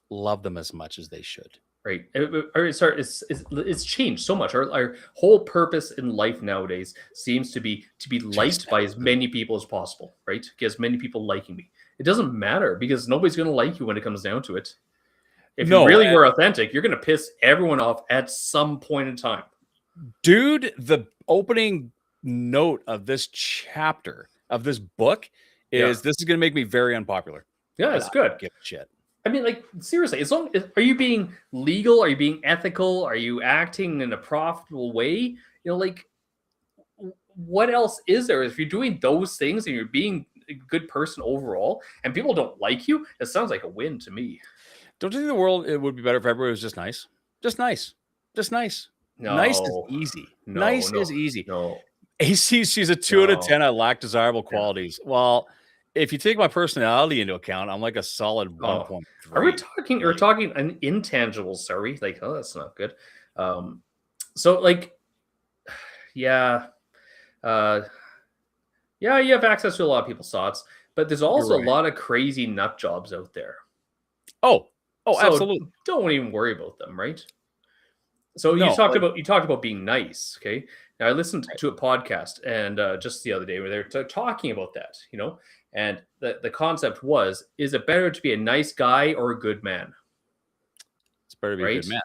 love them as much as they should? Right. It's changed so much. Our whole purpose in life nowadays seems to be liked by as many people as possible, right? Get as many people liking me. It doesn't matter because nobody's going to like you when it comes down to it. If you really were authentic, you're going to piss everyone off at some point in time. Dude, the opening note of this chapter of this book is this is going to make me very unpopular. Yeah, it's good. Give a shit. I mean, like, seriously, are you being legal? Are you being ethical? Are you acting in a profitable way? What else is there? If you're doing those things and you're being a good person overall and people don't like you, it sounds like a win to me. Don't you think the world, it would be better if everybody was just nice? Just nice. Just nice. No. Nice is easy. Nice is easy. No. She's a 2 out of 10. I lack desirable qualities. Well, if you take my personality into account, I'm like a solid 1.3. We're talking an intangibles, sorry. Like, oh, that's not good. So like, you have access to a lot of people's thoughts, but there's also a lot of crazy nut jobs out there. So absolutely. Don't even worry about them, right? So you talked about being nice, okay? Now, I listened to a podcast and just the other day where they're talking about that, and the concept was, is it better to be a nice guy or a good man? It's better to be a Right? good man.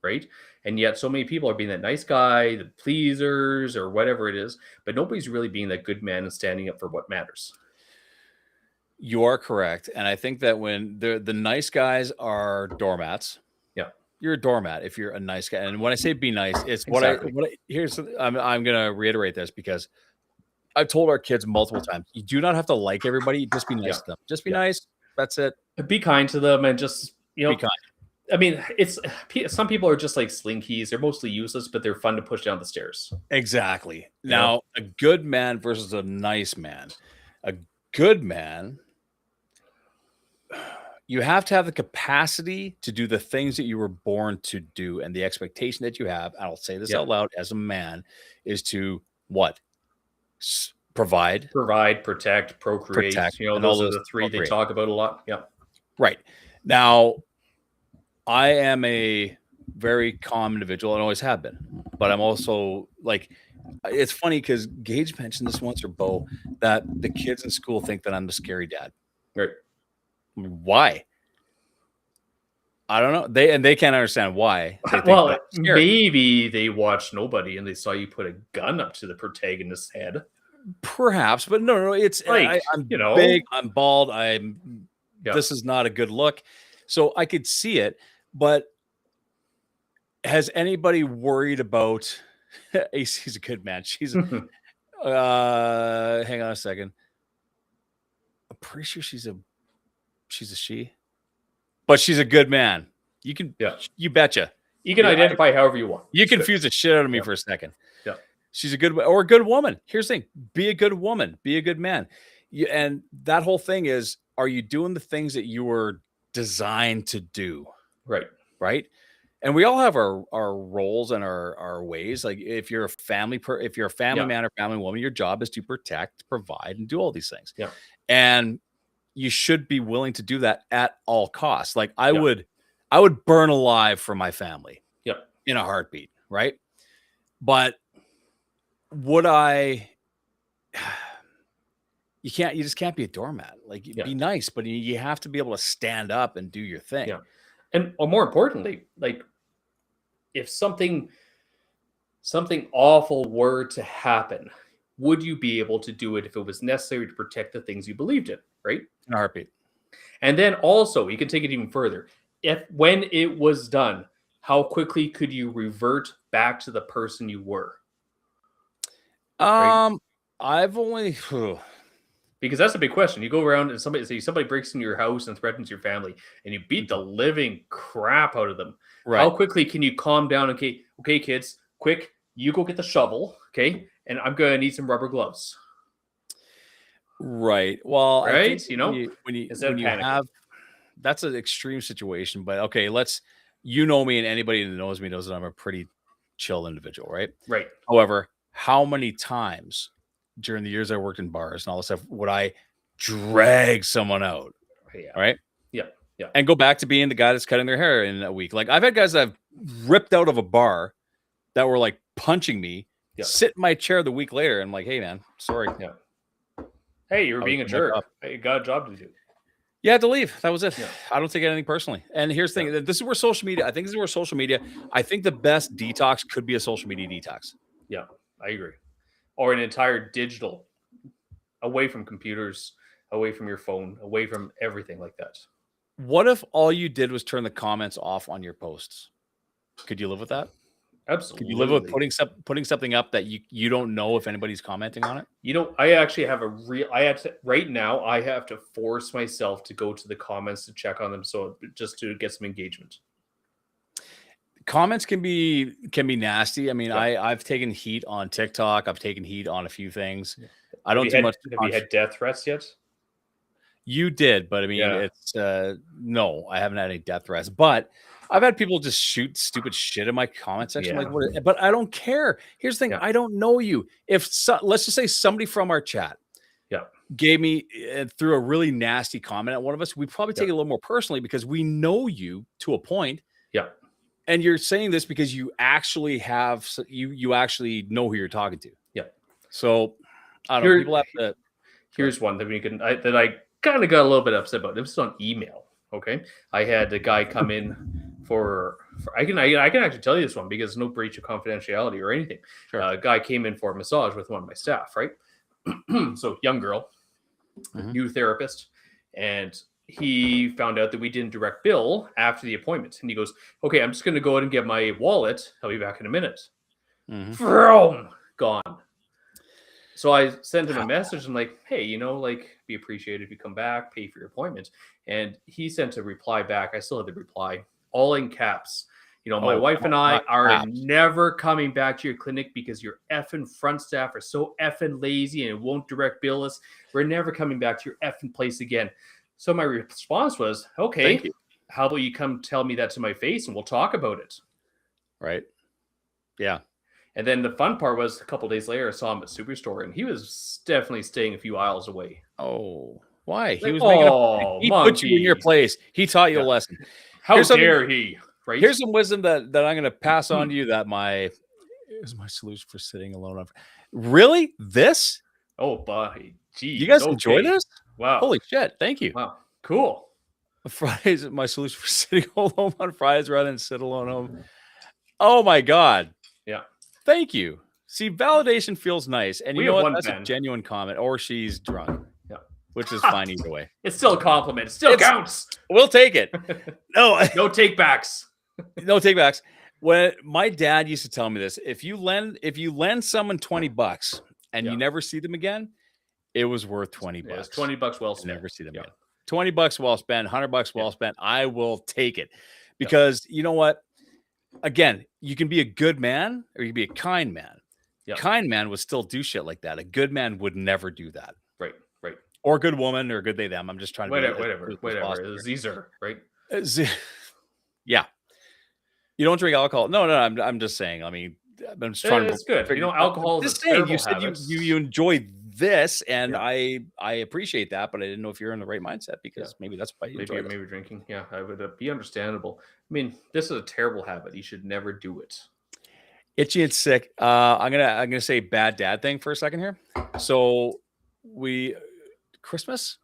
Right? And yet so many people are being that nice guy, the pleasers or whatever it is, but nobody's really being that good man and standing up for what matters. You are correct. And I think that when the nice guys are doormats, Yeah. you're a doormat if you're a nice guy. And when I say be nice, it's Exactly. I'm going to reiterate this because I've told our kids multiple times, you do not have to like everybody. Just be nice Yeah. to them. Just be Yeah. nice. That's it. Be kind to them and just, Be kind. I mean, it's some people are just like slinkies. They're mostly useless, but they're fun to push down the stairs. Exactly. Yeah. Now, a good man versus a nice man. A good man, you have to have the capacity to do the things that you were born to do, and the expectation that you have, and I'll say this Yeah. out loud as a man, is to what? Provide. Provide, protect, procreate. Protect, and Those all are those the three they procreate. talk about a lot. Yeah. Right. Now, I am a very calm individual and always have been, but I'm also like, it's funny because Gage mentioned this once, or Bo, that the kids in school think that I'm the scary dad. Right. I mean, why? I don't know. They can't understand why. They think Well, that I'm scary. maybe they watched Nobody and they saw you put a gun up to the protagonist's head. Perhaps, but no, it's Like, I'm big, I'm bald, Yeah. this is not a good look. So I could see it, but has anybody worried about AC's a good man? She's hang on a second. I'm pretty sure she's a she, but she's a good man. You can, you betcha. You can identify however you want. You confuse the shit out of me for a second. Yeah. She's a good, or a good woman. Here's the thing: be a good woman, be a good man. And that whole thing is, are you doing the things that you were designed to do? Right. Right. And we all have our roles and our ways. Like if you're a family man or family woman, your job is to protect, provide, and do all these things. Yeah. And you should be willing to do that at all costs. Like I would burn alive for my family. Yep. In a heartbeat. Right. But would I? You just can't be a doormat. Like be nice, but you have to be able to stand up and do your thing. Yeah. And more importantly, like if something awful were to happen, would you be able to do it if it was necessary to protect the things you believed in, right? In a heartbeat. And then also, you can take it even further. When it was done, how quickly could you revert back to the person you were? Right? I've only because that's a big question. You go around and somebody breaks into your house and threatens your family, and you beat the living crap out of them. Right. How quickly can you calm down? Okay, kids, quick, you go get the shovel, okay, and I'm gonna need some rubber gloves. Right. Well, right. I think when you have, that's an extreme situation. But okay, you know me, and anybody that knows me knows that I'm a pretty chill individual, right? Right. However, how many times during the years I worked in bars and all this stuff would I drag someone out? Yeah. Right. Yeah. Yeah. And go back to being the guy that's cutting their hair in a week. Like I've had guys that have ripped out of a bar that were like punching me, sit in my chair the week later. And I'm like, hey man, sorry. Yeah. Hey, you were being a jerk. You got a job to do. You had to leave. That was it. Yeah. I don't take anything personally. And here's the thing. This is where social media, I think the best detox could be a social media detox. Yeah, I agree. Or an entire digital, away from computers, away from your phone, away from everything like that. What if all you did was turn the comments off on your posts? Could you live with that? Absolutely. Could you live with putting something up that you don't know if anybody's commenting on it? I actually have right now I have to force myself to go to the comments to check on them, so just to get some engagement. Comments can be nasty. I mean, I've taken heat on TikTok. I've taken heat on a few things. I don't do much. Have you had death threats yet? You did, but I mean, it's no, I haven't had any death threats, but I've had people just shoot stupid shit in my comment section. Like, but I don't care. Here's the thing. I don't know you. Let's just say somebody from our chat gave me threw a really nasty comment at one of us, we'd probably take it a little more personally because we know you to a point. Yeah. And you're saying this because you actually have you actually know who you're talking to. Yeah. So I don't know. People have to. Here's one that I kind of got a little bit upset about. It was on email. Okay, I had a guy come in for I can actually tell you this one because no breach of confidentiality or anything. Sure. A guy came in for a massage with one of my staff, right? So young girl, new therapist, and he found out that we didn't direct bill after the appointment, and he goes, "Okay, I'm just going to go ahead and get my wallet. I'll be back in a minute." Vroom, gone. So I sent him a message. I'm like, "Hey, be appreciated if you come back, pay for your appointment." And he sent a reply back. I still had the reply, all in caps. My wife and I are never coming back to your clinic because your effing front staff are so effing lazy and won't direct bill us. We're never coming back to your effing place again. So my response was, okay, how about you come tell me that to my face and we'll talk about it. Right. Yeah. And then the fun part was a couple of days later, I saw him at Superstore and he was definitely staying a few aisles away. Oh, why? He Like, was he put you in your place. He taught you a lesson. How dare he? Right? Here's some wisdom that I'm going to pass on to you. That is my solution for sitting alone. Really? This? Oh, boy. Geez. You guys enjoy this? Wow. Holy shit. Thank you. Wow. Cool. Fridays, my solution for sitting home on Fridays rather than sit alone home. Oh my God. Yeah. Thank you. See, validation feels nice. And you know what? That's Ben. a genuine comment. Or she's drunk. Yeah. Which is fine either way. It's still a compliment. It still counts. We'll take it. No take backs. No take backs. When my dad used to tell me this, if you lend someone $20 and you never see them again, it was worth $20. Yeah, it's $20 well spent. Never see them again. $20 well spent, $100 well spent. I will take it because you know what? Again, you can be a good man or you can be a kind man. Yeah. Kind man would still do shit like that. A good man would never do that. Right. Or a good woman or a good they them. I'm just trying to whatever. These are right. Yeah. You don't drink alcohol. No. I'm just saying. I mean, I'm just trying to. It's good. Alcohol is just saying. You said you enjoy this, and I appreciate that, but I didn't know if you're in the right mindset because maybe that's why you maybe drinking. Yeah, I would be understandable. I mean, this is a terrible habit. You should never do it. Itchy and sick. I'm gonna say bad dad thing for a second here. So Christmas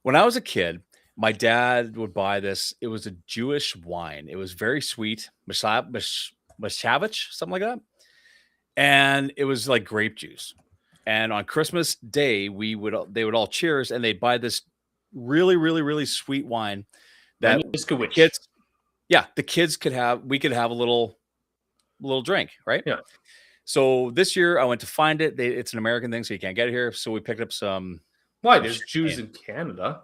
when I was a kid. My dad would buy this. It was a Jewish wine. It was very sweet, Mashevich, something like that. And it was like grape juice. And on Christmas Day, they would all cheers, and they'd buy this really, really, really sweet wine that the kids could have. We could have a little drink, right? Yeah. So this year I went to find it. It's an American thing, so you can't get it here. So we picked up some. Why? There's Jews in Canada.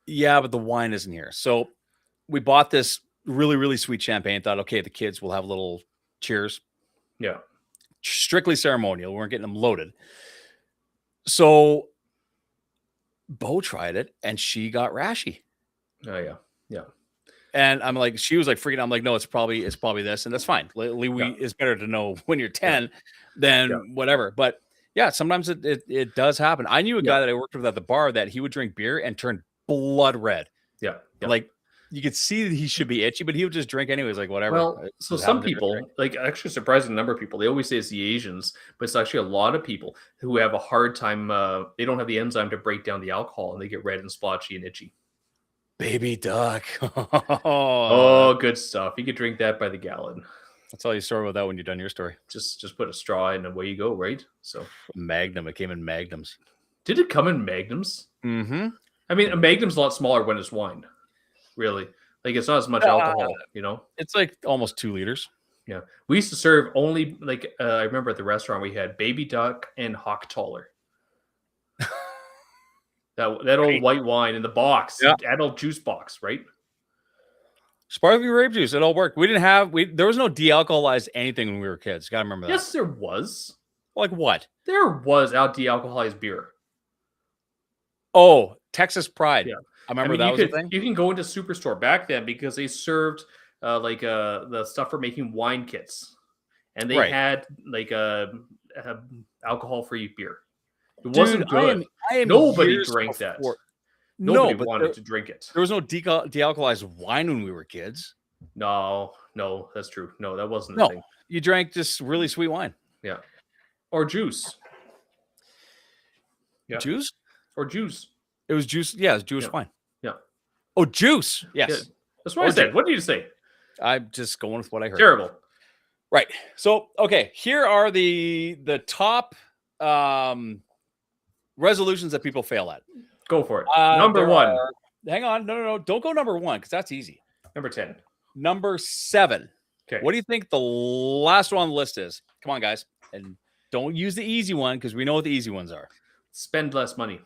Yeah, but the wine isn't here. So we bought this really, really sweet champagne. Thought, okay, the kids will have a little cheers. Yeah. Strictly ceremonial. We weren't getting them loaded. So Bo tried it and she got rashy. Oh, yeah. Yeah. And I'm like, she was like freaking out. I'm like, no, it's probably this. And that's fine. It's better to know when you're 10 than whatever. But yeah, sometimes it does happen. I knew a guy that I worked with at the bar that he would drink beer and turn blood red. Yeah. Like you could see that he should be itchy, but he would just drink anyways, like whatever. Well, so some people, like actually surprising number of people, they always say it's the Asians, but it's actually a lot of people who have a hard time. They don't have the enzyme to break down the alcohol and they get red and splotchy and itchy. Baby duck. Oh, good stuff. You could drink that by the gallon. I'll tell you a story about that when you're done your story. Just put a straw in and away you go, right? So Magnum. It came in magnums. Did it come in magnums? Mm-hmm. I mean, a magnum's a lot smaller when it's wine. Really, like it's not as much alcohol. It's like almost 2 liters. Yeah, we used to serve only like I remember at the restaurant we had Baby Duck and Hochtaler. that old white wine in the box, adult juice box, right? Sparkling grape juice. It all worked. We didn't have there was no de-alcoholized anything when we were kids. Gotta remember that. Yes, there was. Like what? There was de-alcoholized beer. Oh, Texas Pride. Yeah. I remember that was the thing. You can go into Superstore back then because they served the stuff for making wine kits, and they had like alcohol-free beer. It wasn't good. Nobody drank that. Nobody wanted to drink it. There was no de-alcoholized wine when we were kids. No, No, that's true. No, that wasn't the No, thing. you drank just really sweet wine. Yeah. Or juice. Yeah. Juice? Or juice. It was juice. Yeah, it was Jewish Yeah. wine. Yeah. Oh, juice. Yeah. Yes. That's what Or I said. juice. What did you say? I'm just going with what I heard. Terrible. Right. So, okay, here are the top resolutions that people fail at. Go for it. Number There 1. are- hang on. No. Don't go number 1 because that's easy. Number 10. Number 7. Okay. What do you think the last one on the list is? Come on, guys. And don't use the easy one because we know what the easy ones are. Spend less money.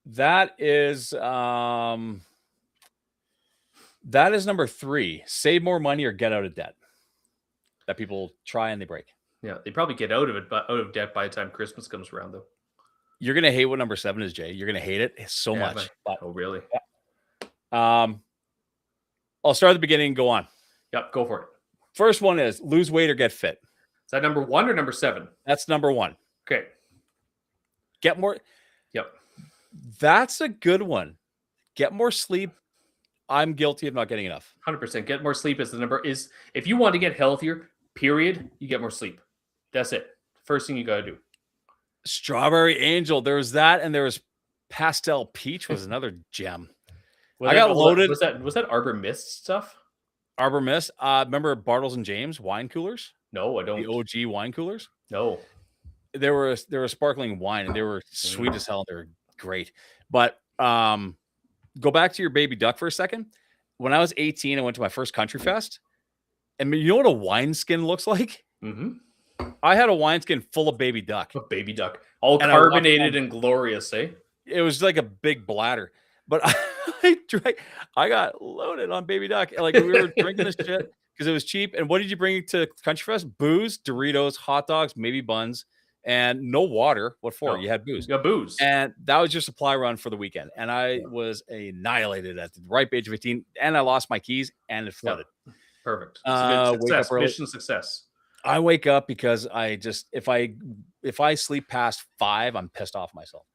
That is number 3. Save more money or get out of debt. That people try and they break. Yeah, they probably get out of it, but out of debt by the time Christmas comes around, though. You're gonna hate what number 7 is, Jay. You're gonna hate it so Yeah, much. But Oh, really? I'll start at the beginning and go on. Yep, go for it. First one is lose weight or get fit. Is that number 1 or number 7? That's number 1. Okay. Get more. Yep. That's a good one. Get more sleep. I'm guilty of not getting enough. 100%. Get more sleep is the number. Is if you want to get healthier, period, you get more sleep. That's it. First thing you got to do. Strawberry Angel. There was that, and there was Pastel Peach was another gem. Was I that- got loaded. Was that Arbor Mist stuff? Arbor Mist. Remember Bartles and James wine coolers? No, I The don't. OG wine coolers. No. They were sparkling wine, and they were sweet as hell. They were great. But go back to your baby duck for a second. When I was 18, I went to my first country fest, and you know what a wineskin looks like? Mm-hmm. I had a wineskin full of baby duck. A baby duck, all And I walked carbonated home. and glorious, eh? It was like a big bladder, but I got loaded on baby duck. Like we were drinking this shit because it was cheap. And what did you bring to country fest? Booze, Doritos, hot dogs, maybe buns, and no water. What for? No. You had booze. You got booze. And that was your supply run for the weekend. And I was annihilated at the ripe age of 18. And I lost my keys and it flooded. Perfect. It's a good wake up success. early. Mission success. I wake up because I just if I sleep past 5, I'm pissed off myself.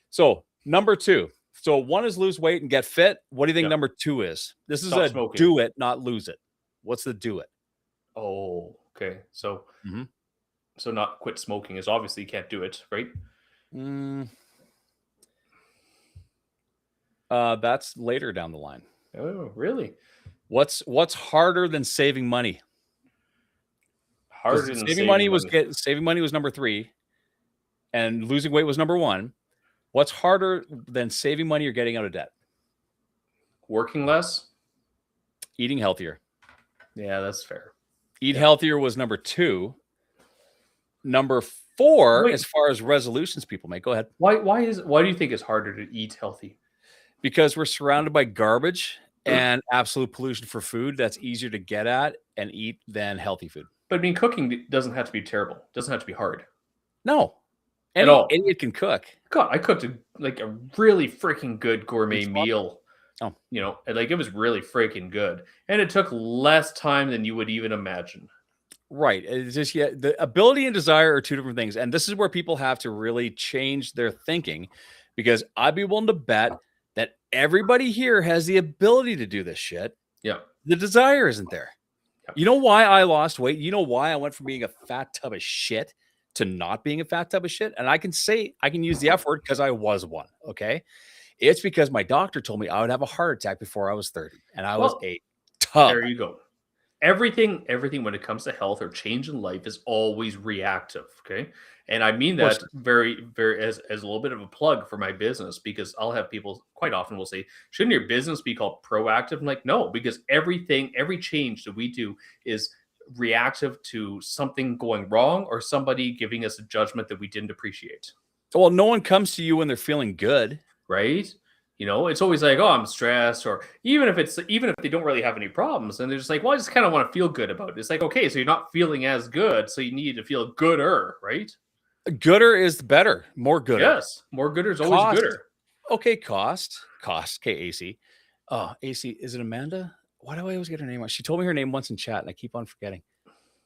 So number 2. So 1 is lose weight and get fit. What do you think Yep. number 2 is? This is Stop a smoking. do it, not lose it. What's the do it? Oh, okay. So, Mhm. so not quit smoking is obviously you can't do it, right? That's later down the line. Oh, really? What's harder than saving money? 'Cause Harder than saving money was number 3, and losing weight was number 1. What's harder than saving money or getting out of debt? Working less. Eating healthier. Yeah, that's fair. Eat healthier was number 2. Number 4, Wait. as far as resolutions people make. Go ahead. Why do you think it's harder to eat healthy? Because we're surrounded by garbage and absolute pollution for food that's easier to get at and eat than healthy food. But I mean, cooking doesn't have to be terrible. It doesn't have to be hard. No. At Any all. idiot can cook. God, I cooked a really freaking good gourmet It's fun. meal. Oh. You know, and, it was really freaking good, and it took less time than you would even imagine. Right. It's just the ability and desire are 2 different things. And this is where people have to really change their thinking, because I'd be willing to bet that everybody here has the ability to do this shit. Yeah. The desire isn't there. Yep. You know why I lost weight? You know why I went from being a fat tub of shit to not being a fat tub of shit? And I can use the F word because I was one. Okay. It's because my doctor told me I would have a heart attack before I was 30. And I was a tub. There you go. Everything when it comes to health or change in life is always reactive. Okay. And I mean that very, very as a little bit of a plug for my business, because I'll have people quite often will say, shouldn't your business be called proactive? I'm like, no, because every change that we do is reactive to something going wrong or somebody giving us a judgment that we didn't appreciate. Well, no one comes to you when they're feeling good. Right? You know, it's always like, oh, I'm stressed, or even if they don't really have any problems, and they're just like, well, I just kind of want to feel good about it. It's like, okay, so you're not feeling as good, so you need to feel gooder, right? Gooder is better, more gooder. Yes, more gooder is always Cost. gooder. Okay, cost. Okay, AC. Oh, AC, is it Amanda? Why do I always get her name wrong? She told me her name once in chat, and I keep on forgetting.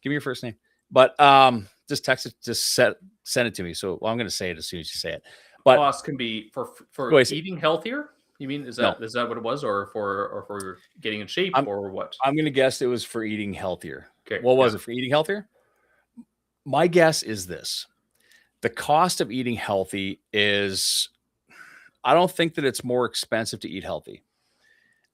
Give me your first name. But just text it, send it to me. So I'm going to say it as soon as you say it. But Cost can be for Go ahead. eating healthier. You mean is No. that what it was, or for getting in shape, or what? I'm going to guess it was for eating healthier. Okay, What was yeah. it for eating healthier? My guess is this. The cost of eating healthy is, I don't think that it's more expensive to eat healthy.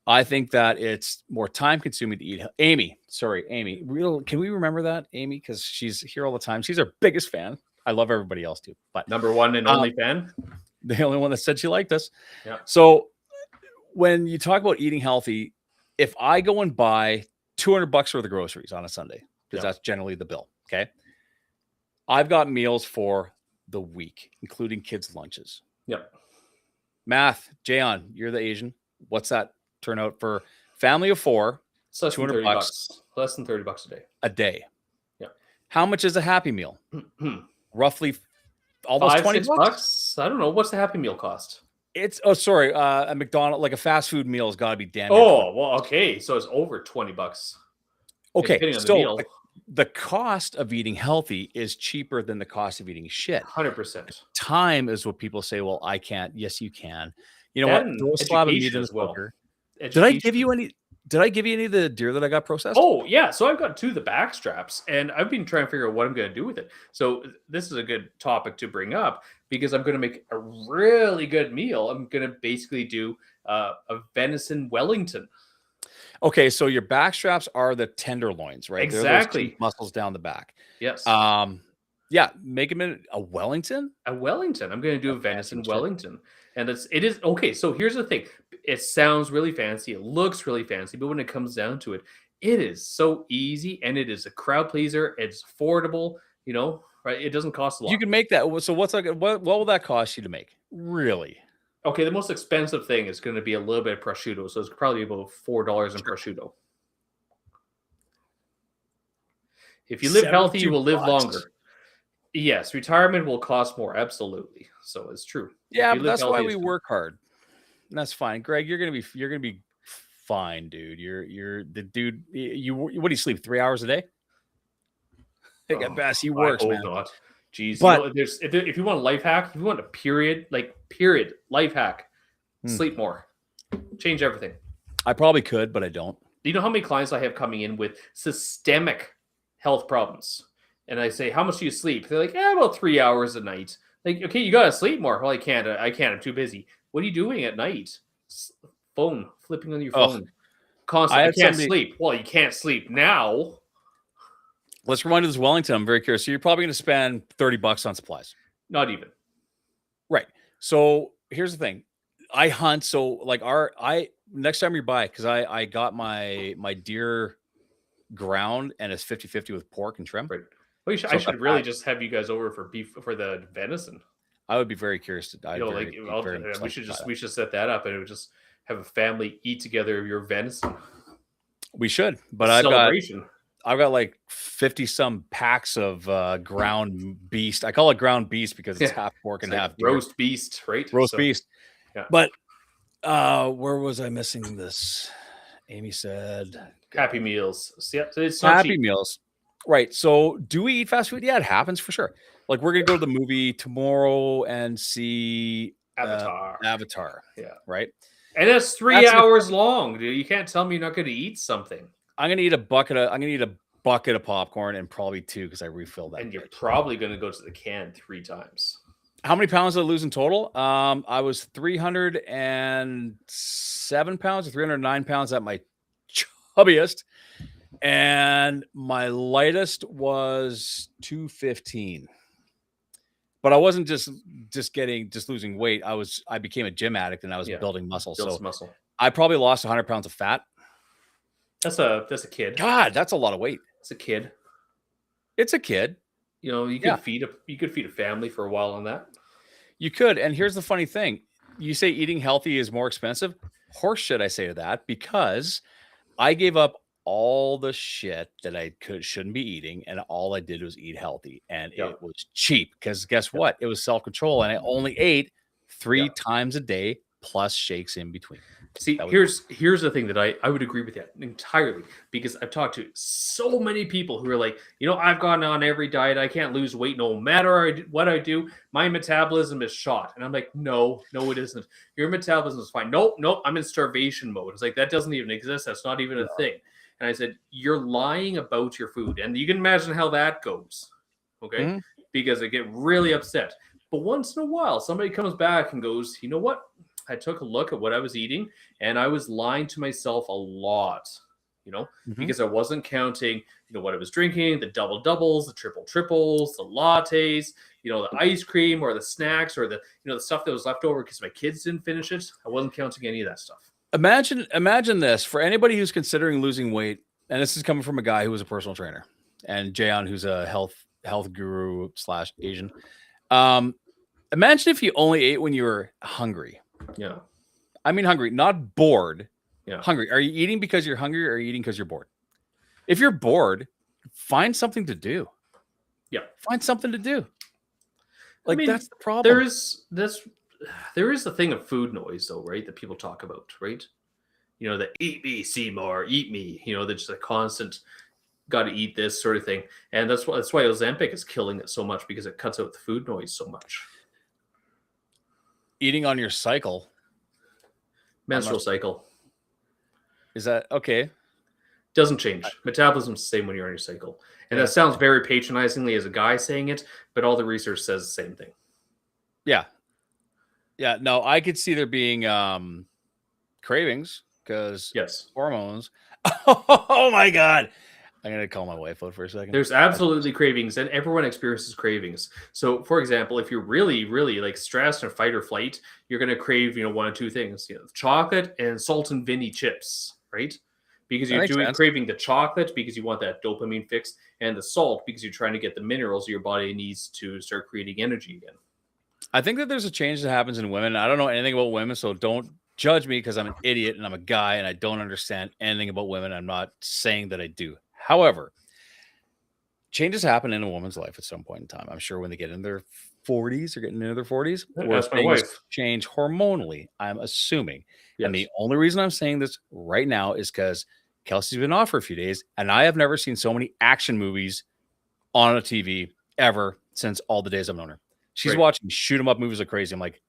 I think that it's more time consuming to eat. Amy, can we remember that, Amy? Because she's here all the time. She's our biggest fan. I love everybody else too, but Number one and only fan. the only one that said she liked us. Yeah. So when you talk about eating healthy, if I go and buy $200 worth of groceries on a Sunday, because that's generally the bill. Okay. I've got meals for the week, including kids' lunches. Yep. Math, Jayon, you're the Asian. What's that turn out for family of 4? It's less than $200 $30. Less than $30 a day. Yeah. How much is a Happy Meal? Roughly almost $20. $5-6. I don't know. What's the Happy Meal cost? It's a McDonald's, like a fast food meal has got to be damn. Oh, well, okay. So it's over $20. Okay, Depending on the so meal. the cost of eating healthy is cheaper than the cost of eating shit. 100%. Time is what people say. Well, I can't. Yes, you can. You know That what? and Throw a slab of meat education in as the well. burger. Did I give you any? Did I give you any of the deer that I got processed? Oh, yeah. So I've got 2 of the back straps, and I've been trying to figure out what I'm going to do with it. So this is a good topic to bring up because I'm going to make a really good meal. I'm going to basically do a venison Wellington. Okay, so your back straps are the tenderloins, right? They're those Exactly. cheap muscles down the back. Yes. Yeah, make them a Wellington. A Wellington. I'm going to do a Fancy venison shit. Wellington. And it is okay. So here's the thing. It sounds really fancy. It looks really fancy, but when it comes down to it, it is so easy and it is a crowd pleaser. It's affordable, right? It doesn't cost a lot. You can make that. So what will that cost you to make? Really? Okay, the most expensive thing is going to be a little bit of prosciutto. So it's probably about $4 in prosciutto. If you live healthy, you will live longer. Yes, retirement will cost more. Absolutely. So it's true. Yeah, but that's why we work hard. And that's fine. Greg, you're gonna be fine, dude. You're the dude. What do you sleep 3 hours a day? I think at best he works, man. Not. Jeez, But if you want a life hack, if you want a period life hack, sleep more. Change everything. I probably could, but I don't. Do you know how many clients I have coming in with systemic health problems? And I say, how much do you sleep? They're like, about 3 hours a night. Like, okay, you gotta sleep more. Well, I can't. I'm too busy. What are you doing at night? Phone, flipping on your phone. Constantly. I can't sleep. Well, you can't sleep now. Let's rewind to this Wellington. I'm very curious. So you're probably going to spend $30 on supplies. Not even. Right. So here's the thing. I hunt. So like next time you buy, because I got my deer ground and it's 50-50 with pork and trim. Right. Well, I should really just have you guys over for beef for the venison. I would be very curious to. We should set that up and it would just have a family eat together your venison. We should, but I've got like 50 some packs of ground beast. I call it ground beast because it's half pork and half roast beast, right? Roast beast. Yeah. But where was I missing this? Amy said Happy Meals. So it's not Happy Meals. Right. So do we eat fast food? Yeah, it happens for sure. Like we're gonna go to the movie tomorrow and see Avatar. Yeah. Right. And that's 3 hours long, dude. You can't tell me you're not going to eat something. I'm gonna eat a bucket of popcorn and probably 2 because I refilled that. And you're probably gonna go to the can 3 times. How many pounds did I lose in total? I was 307 pounds or 309 pounds at my chubbiest, and my lightest was 215. But I wasn't just losing weight. I became a gym addict and I was building muscle. Muscle. I probably lost 100 pounds of fat. That's a kid. God, that's a lot of weight. It's a kid. It's a kid. You could feed a family for a while on that. You could. And here's the funny thing. You say eating healthy is more expensive. Horse shit, I say to that, because I gave up all the shit that I shouldn't be eating, and all I did was eat healthy, and it was cheap because guess what? It was self-control, and I only ate 3 times a day plus shakes in between. See, That would- here's the thing that I would agree with that entirely, because I've talked to so many people who are like, I've gone on every diet, I can't lose weight no matter what I do, my metabolism is shot. And I'm like, no, it isn't. Your metabolism is fine. Nope, I'm in starvation mode. It's like, that doesn't even exist. That's not even a thing. And I said, you're lying about your food. And you can imagine how that goes. Okay. Mhm. Because I get really upset. But once in a while, somebody comes back and goes, you know what? I took a look at what I was eating, and I was lying to myself a lot, Mhm. because I wasn't counting, what I was drinking, the double doubles, the triple triples, the lattes, the ice cream or the snacks or the, the stuff that was left over because my kids didn't finish it. I wasn't counting any of that stuff. Imagine this for anybody who's considering losing weight, and this is coming from a guy who was a personal trainer, and Jayon, who's a health guru / Asian. Imagine if you only ate when you were hungry. Yeah. I mean hungry, not bored. Yeah. Hungry. Are you eating because you're hungry, or are you eating because you're bored? If you're bored, find something to do. Yeah. Find something to do. Like, mean, that's the problem. There is a thing of food noise, though, right? That people talk about, right? The eat me, Seymour, eat me. That's just a constant, got to eat this sort of thing, and that's why Ozempic is killing it so much, because it cuts out the food noise so much. Eating on your cycle. Menstrual cycle Is that okay? doesn't change. Metabolism's the same when you're on your cycle, and that sounds very patronizingly as a guy saying it, but all the research says the same thing. Yeah. No, I could see there being cravings because Yes, hormones. Oh my god! I'm gonna call my wife out for a second. there's absolutely cravings, and everyone experiences cravings. So, for example, if you're really, really like stressed or fight or flight, you're going to crave, one of two things: chocolate and salt and vinny chips, right? Because That you're makes sense. craving the chocolate because you want that dopamine fix, and the salt because you're trying to get the minerals your body needs to start creating energy again. I think that there's a change that happens in women. I don't know anything about women, so don't judge me because I'm an idiot and I'm a guy and I don't understand anything about women. I'm not saying that I do. However, changes happen in a woman's life at some point in time. I'm sure when they get in their 40s or getting into their 40s, where Ask my things wife. change hormonally, I'm assuming. And Yes. the only reason I'm saying this right now is because Kelsey's been off for a few days, and I have never seen so many action movies on a TV ever since all the days I've known her. She's Right. watching shoot 'em up movies like crazy. I'm like,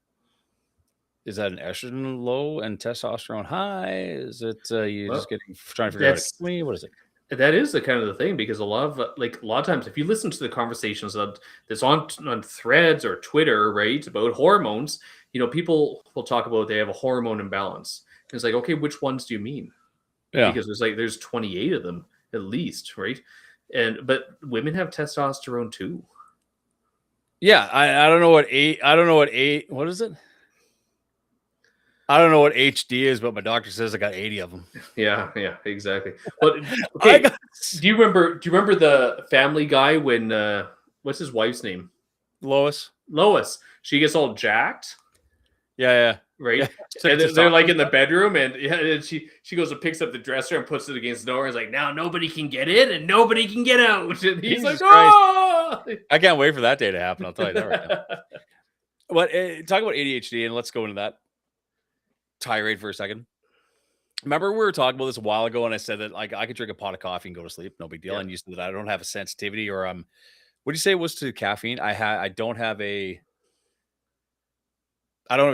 is that an estrogen low and testosterone high? Is it you Well, just getting trying to figure out that's- what is it? That is the kind of the thing, because a lot of times, if you listen to the conversations that's on Threads or Twitter, right, about hormones, people will talk about they have a hormone imbalance. And it's like, okay, which ones do you mean? Yeah. Because there's 28 of them at least, right? But women have testosterone too. Yeah, I don't know what what is it? I don't know what HD is, but my doctor says I got 80 of them. Yeah, exactly. But okay, do you remember the Family Guy when what's his wife's name? Lois. She gets all jacked, Yeah. right? Yeah. And they're like in the bedroom, and she goes and picks up the dresser and puts it against the door. And is like, now nobody can get in and nobody can get out. And he's Jesus like, oh! I can't wait for that day to happen. I'll tell you that right now. But talk about ADHD, and let's go into that tirade for a second. Remember, we were talking about this a while ago, and I said that like I could drink a pot of coffee and go to sleep, no big deal. Yeah. And you said that I don't have a sensitivity, or what do you say it was to caffeine? I don't have a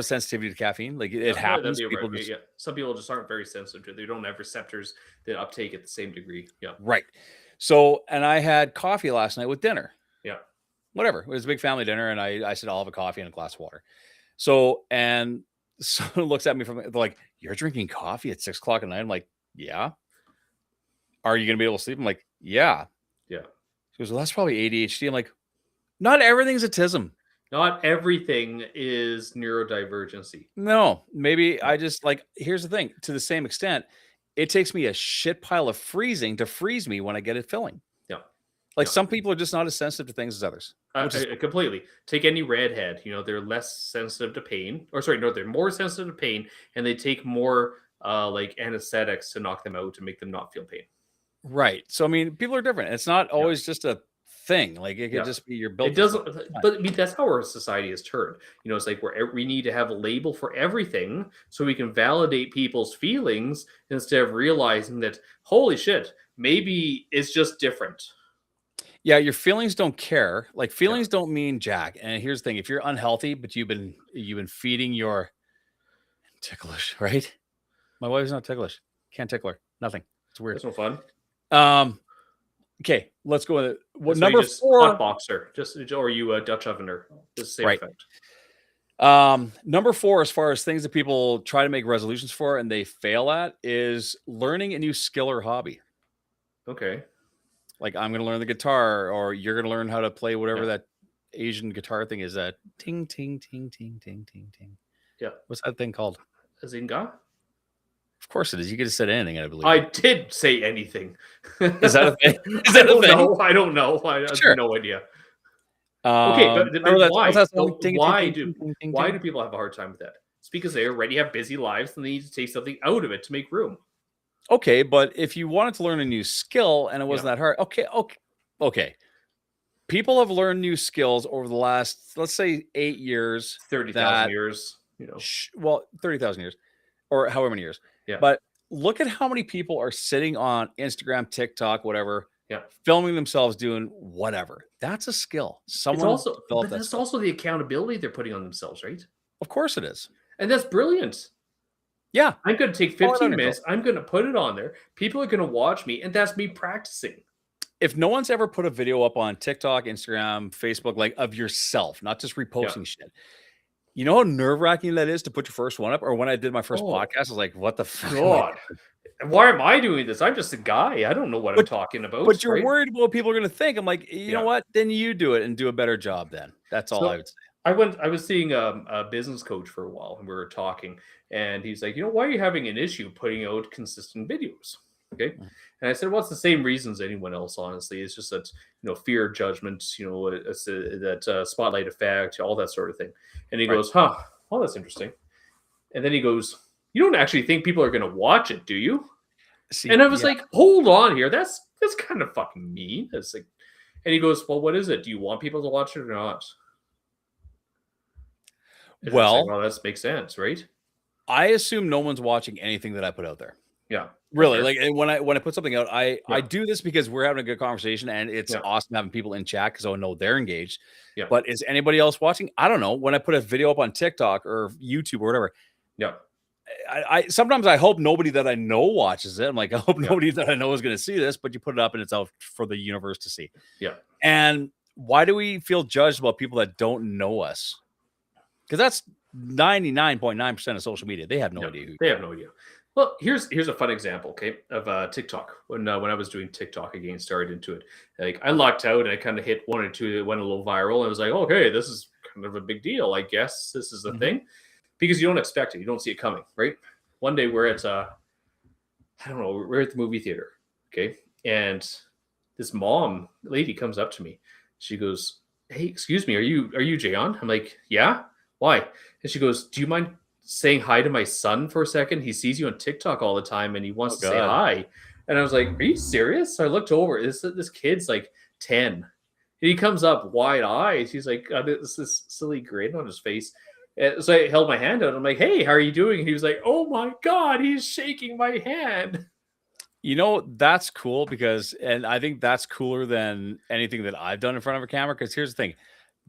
sensitivity to caffeine. Like it happens. People just, Some people just aren't very sensitive to it. They don't have receptors that uptake at the same degree. Yeah. right. So, and I had coffee last night with dinner. Yeah. Whatever. It was a big family dinner, and I said I'll have a coffee and a glass of water. So, and someone looks at me they're like, "You're drinking coffee at 6 o'clock at night?" I'm like, "Yeah." Are you gonna be able to sleep? I'm like, "Yeah." Yeah. She goes, "Well, that's probably ADHD." I'm like, "Not everything's autism." Not everything is neurodivergency. No, maybe I just like. Here's the thing: to the same extent, it takes me a shit pile of freezing to freeze me when I get it filling. Yeah. Like Yeah. some people are just not as sensitive to things as others. Which is Completely. Take any redhead. They're less sensitive to pain. Or sorry, no, they're more sensitive to pain, and they take more like anesthetics to knock them out to make them not feel pain. right. So I mean, people are different. It's not always just a thing. Like it could Yeah. just be your built. It doesn't, but I mean, that's how our society is turned. You know, it's like we need to have a label for everything so we can validate people's feelings instead of realizing that, holy shit, maybe it's just different. Yeah, your feelings don't care. Like feelings don't mean jack. And here's the thing: if you're unhealthy, but you've been feeding your ticklish, right? My wife's not ticklish. Can't tickle her. Nothing. It's weird. That's no fun. Okay, let's go with it. What So you number just 4? hot boxer, or you a Dutch ovener? Just the same Right. effect. Number 4, as far as things that people try to make resolutions for and they fail at, is learning a new skill or hobby. Okay. Like I'm going to learn the guitar, or you're going to learn how to play whatever Yeah. that Asian guitar thing is. That ting ting ting ting ting ting ting. Yeah. What's that thing called? Zinga? Of course it is. You could have said anything, I believe. I did say anything. Is that a thing? Is I that a don't thing? know. I don't know. I Sure. have no idea. Okay, but remember that- why? what's that song? But Ting, ting, why ting, do ting, ting, ting, why ting. do people have a hard time with that? It's because they already have busy lives and they need to take something out of it to make room. Okay, but if you wanted to learn a new skill and it wasn't Yeah. that hard, okay. People have learned new skills over the last, let's say, 8 years. 30,000 years, you know. Well, 30,000 years, or however many years. Yeah. But look at how many people are sitting on Instagram, TikTok, whatever, Yeah. filming themselves doing whatever. That's a skill. It's Someone also, developed but that that's skill. also the accountability they're putting on themselves, right? Of course it is. And that's brilliant. Yeah. I'm going to take Oh, I 15 know. minutes. I'm going to put it on there. People are going to watch me, and that's me practicing. If no one's ever put a video up on TikTok, Instagram, Facebook, like of yourself, not just reposting shit, you know how nerve-wracking that is to put your first one up? Or when I did my first podcast, I was like, what the fuck? God. Why am I doing this? I'm just a guy. I don't know what I'm talking about. But you're right? worried about what people are going to think. I'm like, you know what? Then you do it and do a better job then. That's all So, I would say. I was seeing a business coach for a while, and we were talking, and he's like, why are you having an issue putting out consistent videos? Okay. And I said, well, it's the same reasons anyone else, honestly. It's just that, fear of judgment, it's that spotlight effect, all that sort of thing. And he goes, well, that's interesting. And then he goes, you don't actually think people are going to watch it, do you? See, and I was like, hold on here. That's kind of fucking mean. It's like, and he goes, well, what is it? Do you want people to watch it or not? And well, that makes sense, right? I assume no one's watching anything that I put out there. Yeah. Really, Sure. like when I put something out, I do this because we're having a good conversation and it's awesome having people in chat because I know they're engaged. Yeah. But is anybody else watching? I don't know. When I put a video up on TikTok or YouTube or whatever, I sometimes I hope nobody that I know watches it. I'm like, I hope nobody that I know is going to see this, but you put it up and it's out for the universe to see. Yeah. And why do we feel judged about people that don't know us? Because that's 99.9% of social media. They have no idea. They have no idea. Well, here's a fun example, okay, of TikTok. When I was doing TikTok again, started into it. Like I lucked out and I kind of hit 1 or 2 that went a little viral. And I was like, okay, this is kind of a big deal. I guess this is the thing. Because you don't expect it. You don't see it coming, right? One day we're at we're at the movie theater, okay? And this mom lady comes up to me. She goes, hey, excuse me, are you Jayon? I'm like, yeah, why? And she goes, do you mind saying hi to my son for a second? He sees you on TikTok all the time and he wants to say hi. And I was like, are you serious? So I looked over. This kid's like 10. And he comes up wide eyes. He's like, this silly grin on his face. And so I held my hand out. I'm like, hey, how are you doing? And he was like, oh my God, he's shaking my hand. That's cool and I think that's cooler than anything that I've done in front of a camera. Because here's the thing.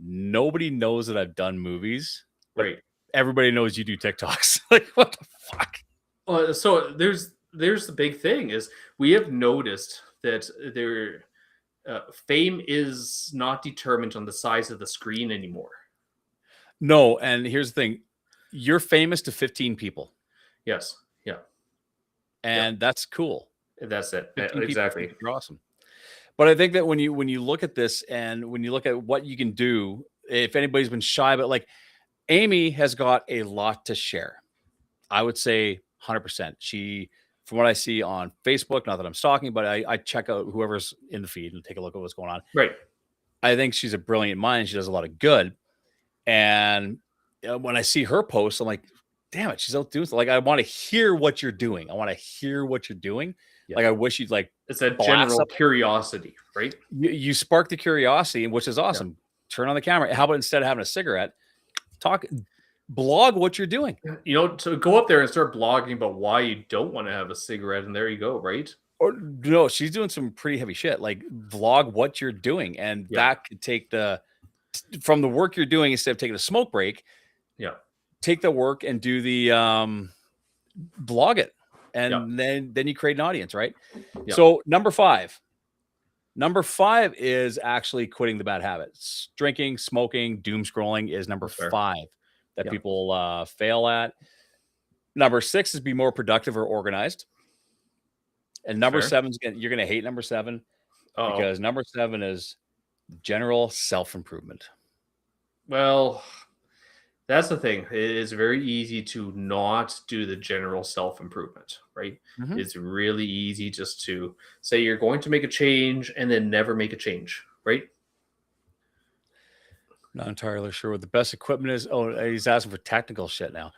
Nobody knows that I've done movies. Right. Everybody knows you do TikToks. Like, what the fuck? So there's the big thing is we have noticed that fame is not determined on the size of the screen anymore. No, and here's the thing. You're famous to 15 people. Yes. Yeah. And that's cool. That's it. 15 Exactly. People, you're awesome. But I think that when you look at this and when you look at what you can do, if anybody's been shy, but like Amy has got a lot to share. I would say 100%. She, from what I see on Facebook, not that I'm stalking, but I check out whoever's in the feed and take a look at what's going on. Right. I think she's a brilliant mind. She does a lot of good. And when I see her post, I'm like, damn it, she's out doing something. Like, I want to hear what you're doing. I want to hear what you're doing. Yeah. Like I wish you'd like It's a blast general something. curiosity, right? You spark the curiosity, which is awesome. Turn on the camera. How about instead of having a cigarette, blog what you're doing. You know, to go up there and start blogging about why you don't want to have a cigarette, and there you go, right? Or no, she's doing some pretty heavy shit. Like vlog what you're doing, and that could take from the work you're doing instead of taking a smoke break. Yeah, take the work and do the blog it, and then you create an audience, right? Yeah. So number five is actually quitting the bad habits. Drinking, smoking, doom scrolling is number 5 that people fail at. Number 6 is be more productive or organized. And number 7 is you're going to hate number 7 because number 7 is general self-improvement. Well, that's the thing. It is very easy to not do the general self-improvement, right? Mm-hmm. It's really easy just to say you're going to make a change and then never make a change, right? Not entirely sure what the best equipment is. Oh, he's asking for technical shit now.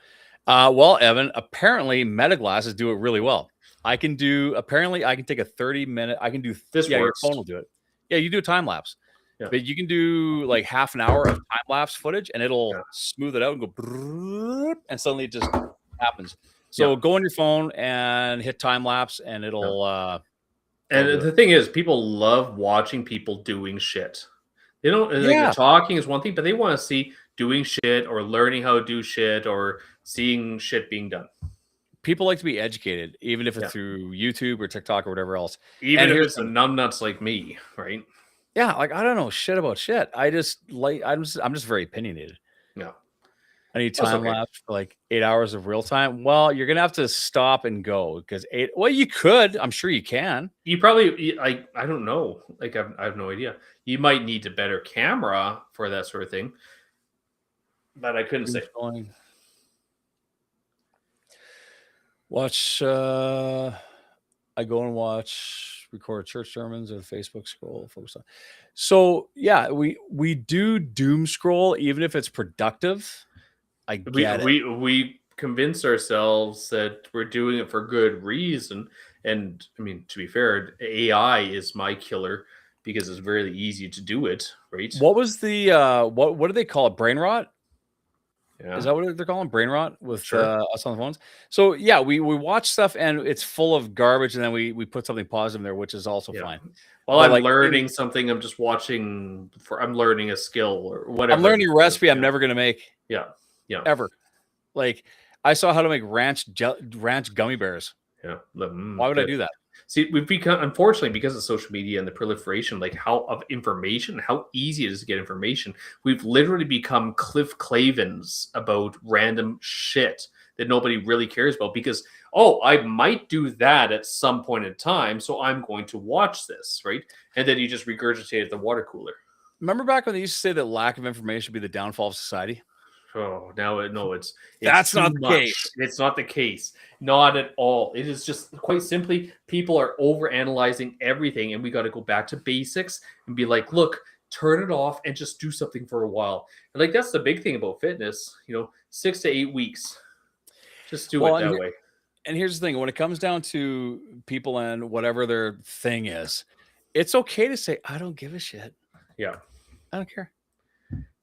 Well, Evan, apparently Meta glasses do it really well. I can take a 30-minute. I can do this. Yeah, your phone will do it. Yeah, you do a time lapse. Yeah. But you can do like half an hour of time lapse footage, and it'll smooth it out and go, and suddenly it just happens. So go on your phone and hit time lapse, and it'll. And the thing is, people love watching people doing shit. They don't. Like, talking is one thing, but they want to see doing shit or learning how to do shit or seeing shit being done. People like to be educated, even if it's through YouTube or TikTok or whatever else. Even if it's the numbnuts like me, right? Yeah, like I don't know shit about shit. I'm just very opinionated. No. I need time lapse for like 8 hours of real time. Well, you're gonna have to stop and go because you could. I'm sure you can. You probably I don't know. Like I have no idea. You might need a better camera for that sort of thing. But I couldn't say. Watch. I go and record church sermons or Facebook scroll. Focus on. So yeah, we do doom scroll even if it's productive. I get it. We convince ourselves that we're doing it for good reason. And I mean, to be fair, AI is my killer because it's very easy to do it, right? What was the what do they call it? Brain rot? Yeah. Is that what they're calling brain rot with us on the phones? So yeah, we watch stuff and it's full of garbage, and then we put something positive in there, which is also fine. While I'm learning something, I'm just watching I'm learning a skill or whatever. I'm learning a recipe I'm never gonna make. Yeah. Ever. Like I saw how to make ranch gummy bears. Yeah. Why would I do that? See, we've become, unfortunately, because of social media and the proliferation, of information, how easy it is to get information. We've literally become Cliff Clavins about random shit that nobody really cares about because, I might do that at some point in time, so I'm going to watch this, right? And then you just regurgitate at the water cooler. Remember back when they used to say that lack of information would be the downfall of society? Oh, no, it's that's not the case. It's not the case. Not at all. It is just quite simply people are overanalyzing everything, and we got to go back to basics and be like, look, turn it off and just do something for a while. And like that's the big thing about fitness, 6 to 8 weeks. Just do it that way. And here's the thing: when it comes down to people and whatever their thing is, it's okay to say, "I don't give a shit." Yeah, I don't care.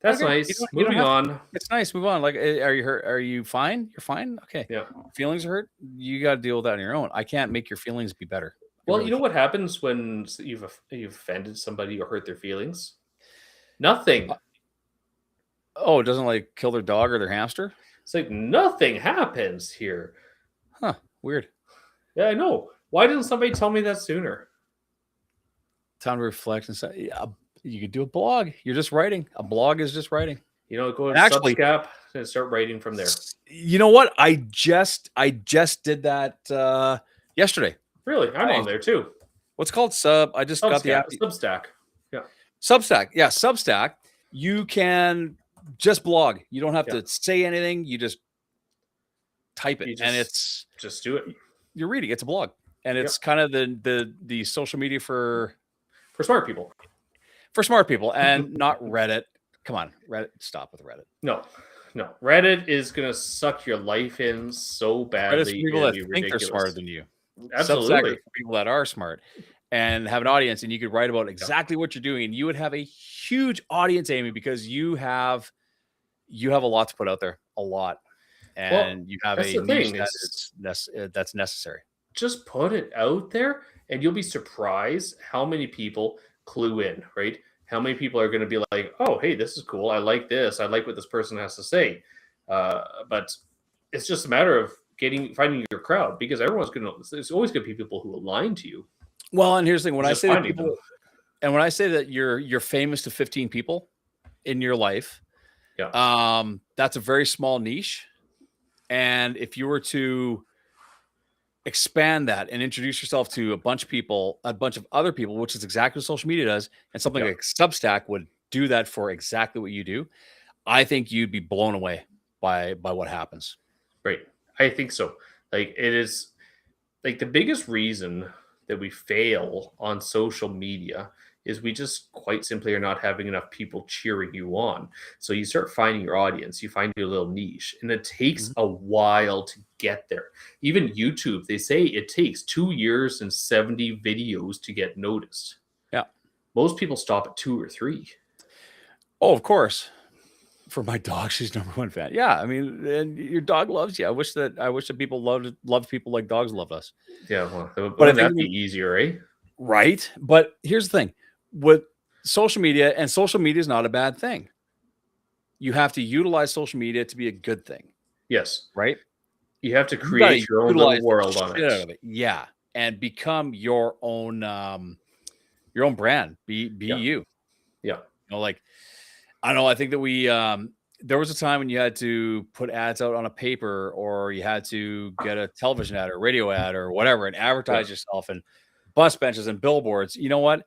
That's nice. Moving on. It's nice. Move on. Like, are you hurt? Are you fine? You're fine. Okay. Yeah. Feelings are hurt. You got to deal with that on your own. I can't make your feelings be better. Well, you know what happens when you've offended somebody or hurt their feelings? Nothing. It doesn't like kill their dog or their hamster? It's like nothing happens here. Huh. Weird. Yeah, I know. Why didn't somebody tell me that sooner? Time to reflect and say, yeah. You could do a blog. You're just writing. A blog is just writing. Go to Substack and start writing from there. You know what? I just did that yesterday. Really? I'm on there too. What's called Sub? I just got the app. Substack. Yeah. Substack. Yeah, Substack. You can just blog. You don't have to say anything. You just type it, and it's just do it. You're reading. It's a blog, and it's kind of the social media for smart people. For smart people and not Reddit. Come on, Reddit. Stop with Reddit. No. Reddit is gonna suck your life in so badly. Reddit's people that think they're smarter than you. Substack Absolutely. is for people that are smart and have an audience, and you could write about exactly what you're doing. And you would have a huge audience, Amy, because you have a lot to put out there, a lot, Well, and you have that's a the niche thing that is that's necessary. just put it out there and you'll be surprised how many people clue in, right? How many people are going to be like, oh, hey, this is cool. I like this. I like what this person has to say. But it's just a matter of finding your crowd because there's always going to be people who align to you. Well, and here's the thing: when It's I just say that finding them. people, and when I say that you're famous to 15 people in your life, that's a very small niche. And if you were to expand that and introduce yourself to a bunch of people, a bunch of other people, which is exactly what social media does, and something like Substack would do that for exactly what you do, I think you'd be blown away by what happens. Right. I think so. Like it is like the biggest reason that we fail on social media is we just quite simply are not having enough people cheering you on. So you start finding your audience, you find your little niche, and it takes a while to get there. Even YouTube, they say it takes 2 years and 70 videos to get noticed. Yeah. Most people stop at 2 or 3. Oh, of course. For my dog, she's number one fan. Yeah, I mean, and your dog loves you. I wish that people loved people like dogs love us. Yeah, well, But I wouldn't think that be easier, eh? Right. But here's the thing with social media, and social media is not a bad thing. You have to utilize social media to be a good thing. Yes. Right. You have to create your own little world on it. Yeah. And become your own brand. Be you. Yeah. You know, like, I don't know. I think that we, there was a time when you had to put ads out on a paper, or you had to get a television ad or radio ad or whatever and advertise yourself, and bus benches and billboards. You know what?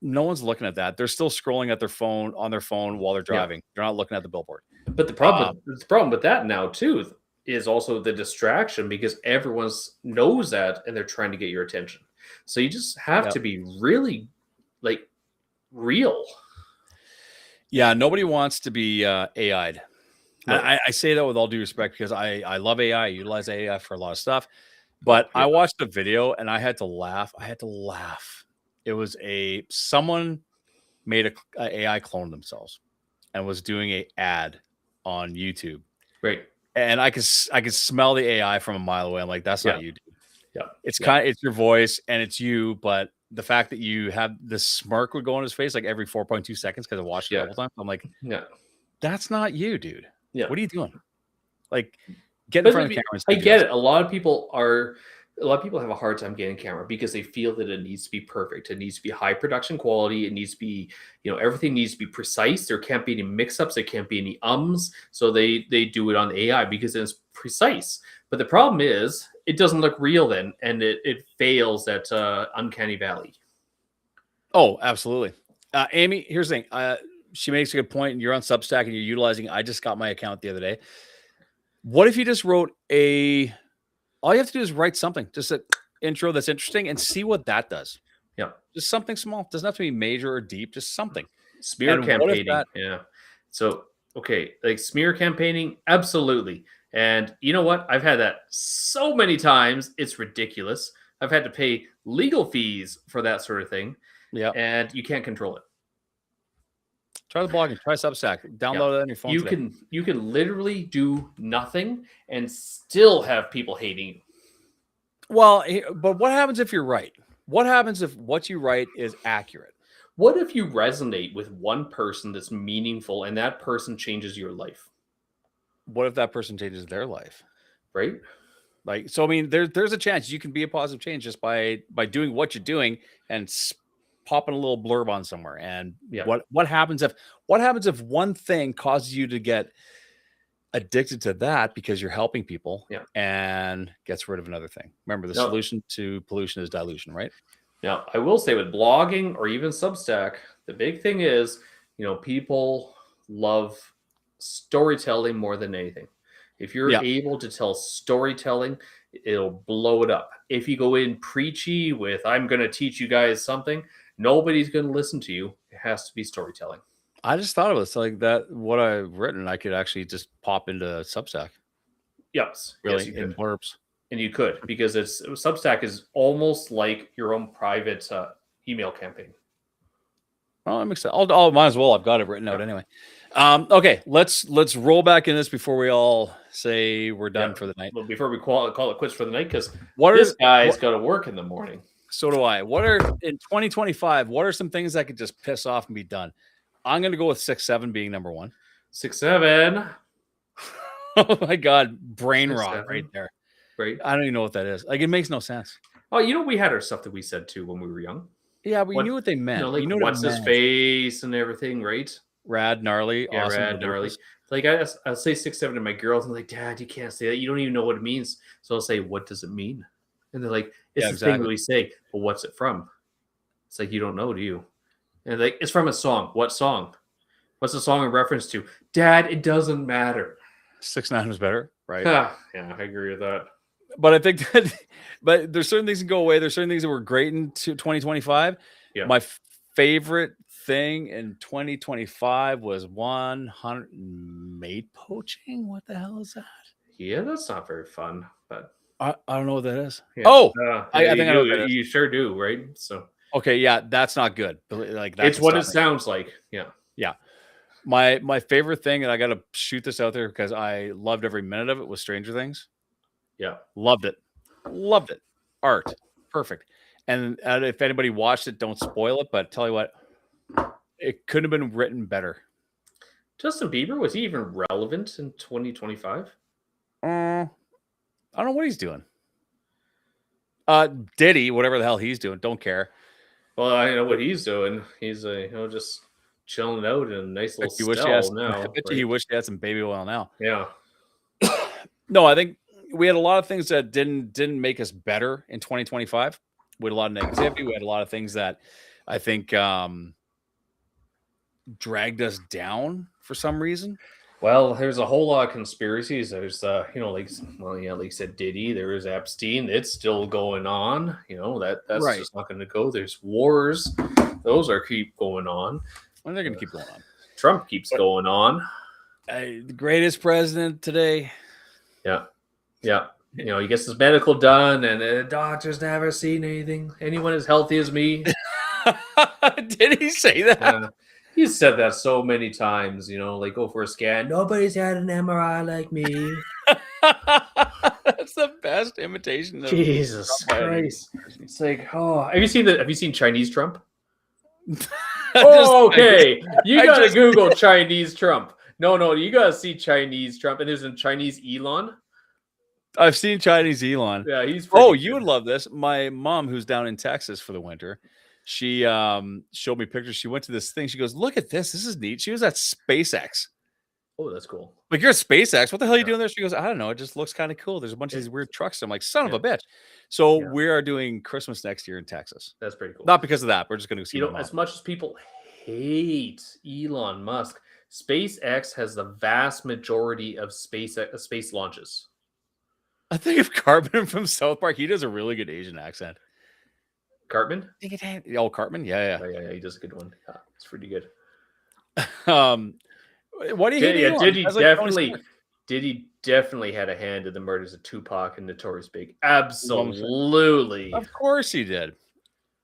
No one's looking at that. They're still scrolling on their phone while they're driving. They're not looking at the billboard. But the problem with that now too is also the distraction, because everyone knows that and they're trying to get your attention. So you just have to be really like real. Yeah, nobody wants to be AI'd. No. I say that with all due respect because I love AI. I utilize AI for a lot of stuff. But I watched the video and I had to laugh. It was someone made a AI clone themselves and was doing an ad on YouTube. Right. And I could smell the AI from a mile away. I'm like, that's not you, dude. Yeah. It's it's your voice and it's you, but the fact that you have this smirk would go on his face like every 4.2 seconds because I watched it a couple times. I'm like, that's not you, dude. Yeah. What are you doing? Like, get in front of the camera. I get it. A lot of people have a hard time getting camera because they feel that it needs to be perfect. It needs to be high production quality. It needs to be, everything needs to be precise. There can't be any mix-ups. There can't be any ums. So they do it on AI because it's precise. But the problem is it doesn't look real then, and it fails at Uncanny Valley. Oh, absolutely. Amy, here's the thing. She makes a good point, and you're on Substack and you're utilizing. I just got my account the other day. What if you just wrote all you have to do is write something, just an intro that's interesting, and see what that does. Yeah. Just something small. Doesn't have to be major or deep, just something. Smear campaigning. Yeah. So, okay, like smear campaigning, absolutely. And you know what? I've had that so many times. It's ridiculous. I've had to pay legal fees for that sort of thing. Yeah. And you can't control it. Try the blogging, try Substack, download it on your phone. You can literally do nothing and still have people hating you. Well, but what happens if you're right? What happens if what you write is accurate? What if you resonate with one person that's meaningful and that person changes your life? What if that person changes their life? Right? Like, so I mean, there's a chance you can be a positive change just by doing what you're doing and popping a little blurb on somewhere. And what happens if one thing causes you to get addicted to that because you're helping people and gets rid of another thing? Remember, the solution to pollution is dilution, right? Now, I will say with blogging or even Substack, the big thing is, people love storytelling more than anything. If you're able to tell storytelling, it'll blow it up. If you go in preachy with, I'm going to teach you guys something, nobody's going to listen to you. It has to be storytelling. I just thought of it. So like that, what I've written, I could actually just pop into Substack. Yes. Really, yes, in blurbs. and you could, because Substack is almost like your own private email campaign. Oh, that makes sense. I'll might as well. I've got it written out anyway. Okay, let's roll back in this before we all say we're done for the night. Well, before we call it quits for the night, because What this are guy's got to work in the morning. so do I. What are in 2025? What are some things that could just piss off and be done? I'm going to go with 6-7 being number one. 6-7, Oh my god, brain 6-7. rot right there. right? I don't even know what that is. Like it makes no sense. Oh, you know, we had our stuff that we said too when we were young. Yeah, we What- knew what they meant. You know, like what it what's his meant. face and everything, right? Rad, gnarly, Yeah, awesome, rad, gnarly. ridiculous. Like I'll say 6-7 to my girls, and like, Dad, you can't say that. You don't even know what it means. So I'll say, what does it mean? And they're like, it's Yeah, the thing exactly. that we say, but what's it from? It's like, you don't know, do you? And like, it's from a song. What song? What's the song in reference to? Dad, it doesn't matter. 6-9 was better, right? Yeah, I agree with that. But I think that, but there's certain things that go away. There's certain things that were great in 2025. Yeah. My favorite thing in 2025 was 100 mate poaching. What the hell is that? Yeah, that's not very fun, but I don't know what that is. yeah. Oh, I you think I know do. what that is. You sure do, right? So okay, yeah, that's not good. Like that's it's what it not- sounds like. Yeah. My favorite thing, and I got to shoot this out there because I loved every minute of it, was Stranger Things. Yeah. Loved it. Art, perfect. And if anybody watched it, don't spoil it. But tell you what, it couldn't have been written better. Justin Bieber, was he even relevant in 2025? I don't know what he's doing. Diddy, whatever the hell he's doing, don't care. Well, I know what he's doing. He's just chilling out in a nice little You wish he had cell I now. bet you he wished he had some baby oil now. Yeah. No, I think we had a lot of things that didn't make us better in 2025. We had a lot of negativity. We had a lot of things that I think dragged us down for some reason. Well, there's a whole lot of conspiracies. There's like you said, Diddy. There is Epstein. It's still going on. That's Right. just not going to go. There's wars. Those keep going on. And they're going to keep going on. Trump keeps going on. The greatest president today. Yeah. He gets his medical done, and the doctor's never seen anyone as healthy as me. Did he say that? He's said that so many times. Like go for a scan. Nobody's had an MRI like me. That's the best imitation. Of Jesus Trump. Christ! It's like, oh, have you seen Chinese Trump? Oh, Okay, you I gotta just- Google Chinese Trump. No, you gotta see Chinese Trump, and there's a Chinese Elon. I've seen Chinese Elon. Yeah, he's. Oh, pretty you good. would love this. My mom, who's down in Texas for the winter, she showed me pictures. She went to this thing. She goes, "Look at this. This is neat." She was at SpaceX. Oh, that's cool. Like, you're at SpaceX. What the hell are you Yeah. doing there? She goes, "I don't know. It just looks kind of cool. There's a bunch of these weird trucks." I'm like, "Son of Yeah. a bitch." So Yeah. we are doing Christmas next year in Texas. That's pretty cool. Not because of that. We're just going to see. You my know, mom. as much as people hate Elon Musk, SpaceX has the vast majority of space launches. I think of Cartman from South Park. He does a really good Asian accent. Cartman? Oh, Cartman. Yeah, Yeah, he does a good one. Yeah, it's pretty good. yeah. What do you hate? Elon? Diddy Guys like Tony definitely, Stark. Diddy definitely had a hand in the murders of Tupac and Notorious Big. Absolutely. Of course he did.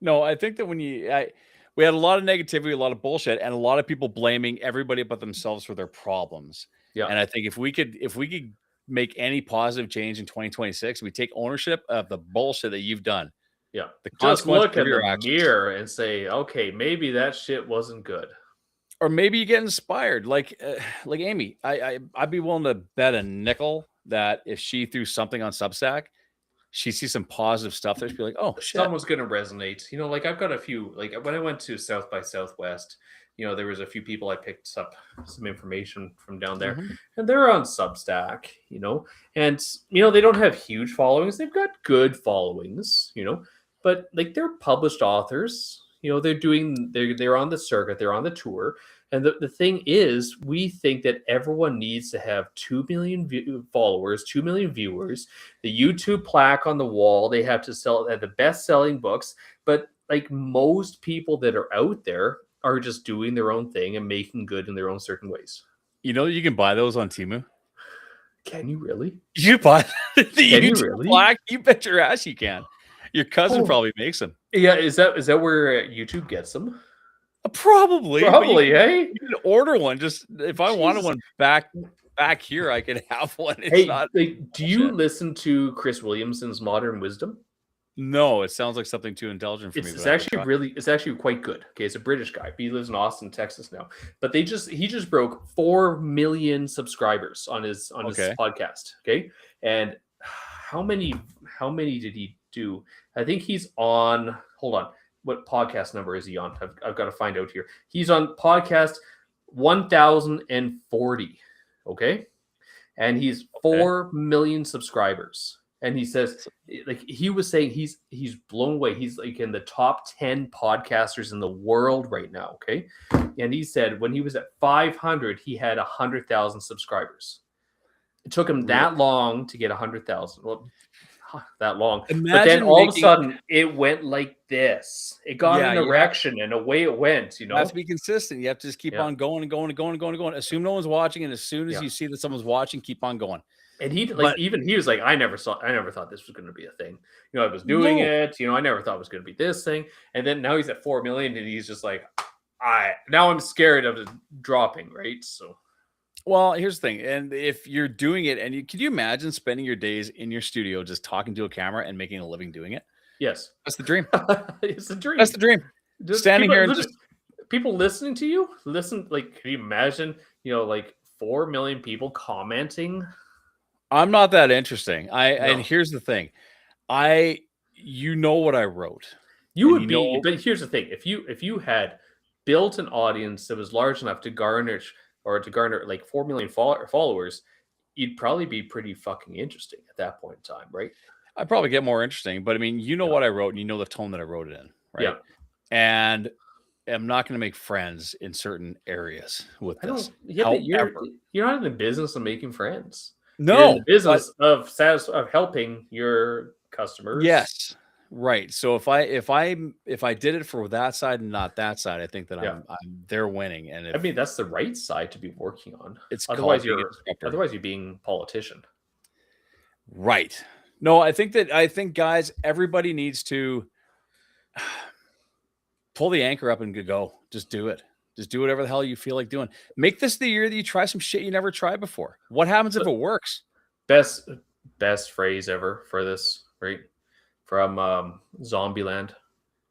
No, I think that when we had a lot of negativity, a lot of bullshit, and a lot of people blaming everybody but themselves for their problems. Yeah. And I think if we could make any positive change in 2026, we take ownership of the bullshit that you've done. Yeah. The Just consequence look of in your the actions. mirror and say, okay, maybe that shit wasn't good. Or maybe you get inspired, like Amy. I'd be willing to bet a nickel that if she threw something on Substack, she sees some positive stuff there. She'd be like, "Oh shit!" Someone's going to resonate. Like I've got a few, like when I went to South by Southwest, there was a few people I picked up some information from down there, Mhm. and they're on Substack, and they don't have huge followings. They've got good followings, but like they're published authors. They're on the circuit, they're on the tour. And the thing is, we think that everyone needs to have 2 million followers, 2 million viewers, the YouTube plaque on the wall. They have to sell the best-selling books. But like most people that are out there are just doing their own thing and making good in their own certain ways. You can buy those on Temu. Can you really? You buy the Can you YouTube really? plaque? You bet your ass you can. Your cousin Oh. probably makes them. Yeah, is that where YouTube gets them? Probably. but Probably, hey. you can order one. Just if I wanted Jesus. one back here, I could have one. It's Hey, not. like, do you bullshit. listen to Chris Williamson's Modern Wisdom? No, it sounds like something too intelligent for me. It's but I will actually try. it's actually quite good. Okay, it's a British guy. He lives in Austin, Texas now. But he just broke 4 million subscribers on his Okay. podcast. Okay, and how many did he do? I think he's on. Hold on, what podcast number is he on? I've got to find out here. He's on podcast 1040. Okay, and he's 4 million subscribers. And he says, like, he was saying he's blown away. He's like in the top 10 podcasters in the world right now. Okay. And he said when he was at 500, he had 100,000 subscribers. It took him that long to get 100,000. Well, that long. But then Imagine all of a making- sudden it went like this. It got Yeah, an you have- erection and away it went, you You know? have to be consistent. You have to just keep Yeah. on going and going and going and going and going. Assume no one's watching, and as soon as Yeah. you see that someone's watching, keep on going. And he like But- even he was like, I never thought this was going to be a thing. You know, I was doing No. it. You know, I never thought it was going to be this thing. And then now he's at 4 million, and he's just like, now I'm scared of it dropping, right? So Well, here's the thing, and if you're doing it, and can you imagine spending your days in your studio just talking to a camera and making a living doing it? yes, That's the dream. it's a dream. That's the dream. Just standing people, here and people listening to you. Like, can you imagine? You know, like 4 million people commenting. I'm not that interesting. And No. here's the thing, you know what I wrote. You And would you be, know- but here's the thing: if you had built an audience that was large enough to garner like 4 million followers, you'd probably be pretty fucking interesting at that point in time, right? I'd probably get more interesting, but I mean, you know Yeah. what I wrote, and you know the tone that I wrote it in, right? Yeah. And I'm not going to make friends in certain areas with I this. don't. Yeah, but However- you're not in the business of making friends. You're No, in the business of helping your customers. yes, right. So if I did it for that side and not that side, I think that Yeah. they're winning, and I mean that's the right side to be working on. it's Otherwise, called being a disruptor. Otherwise, you're being politician. Right. No, I think guys, everybody needs to pull the anchor up and go. Just do it. Just do whatever the hell you feel like doing. Make this the year that you try some shit you never tried before. What happens if it works? Best phrase ever for this, right? From Zombieland.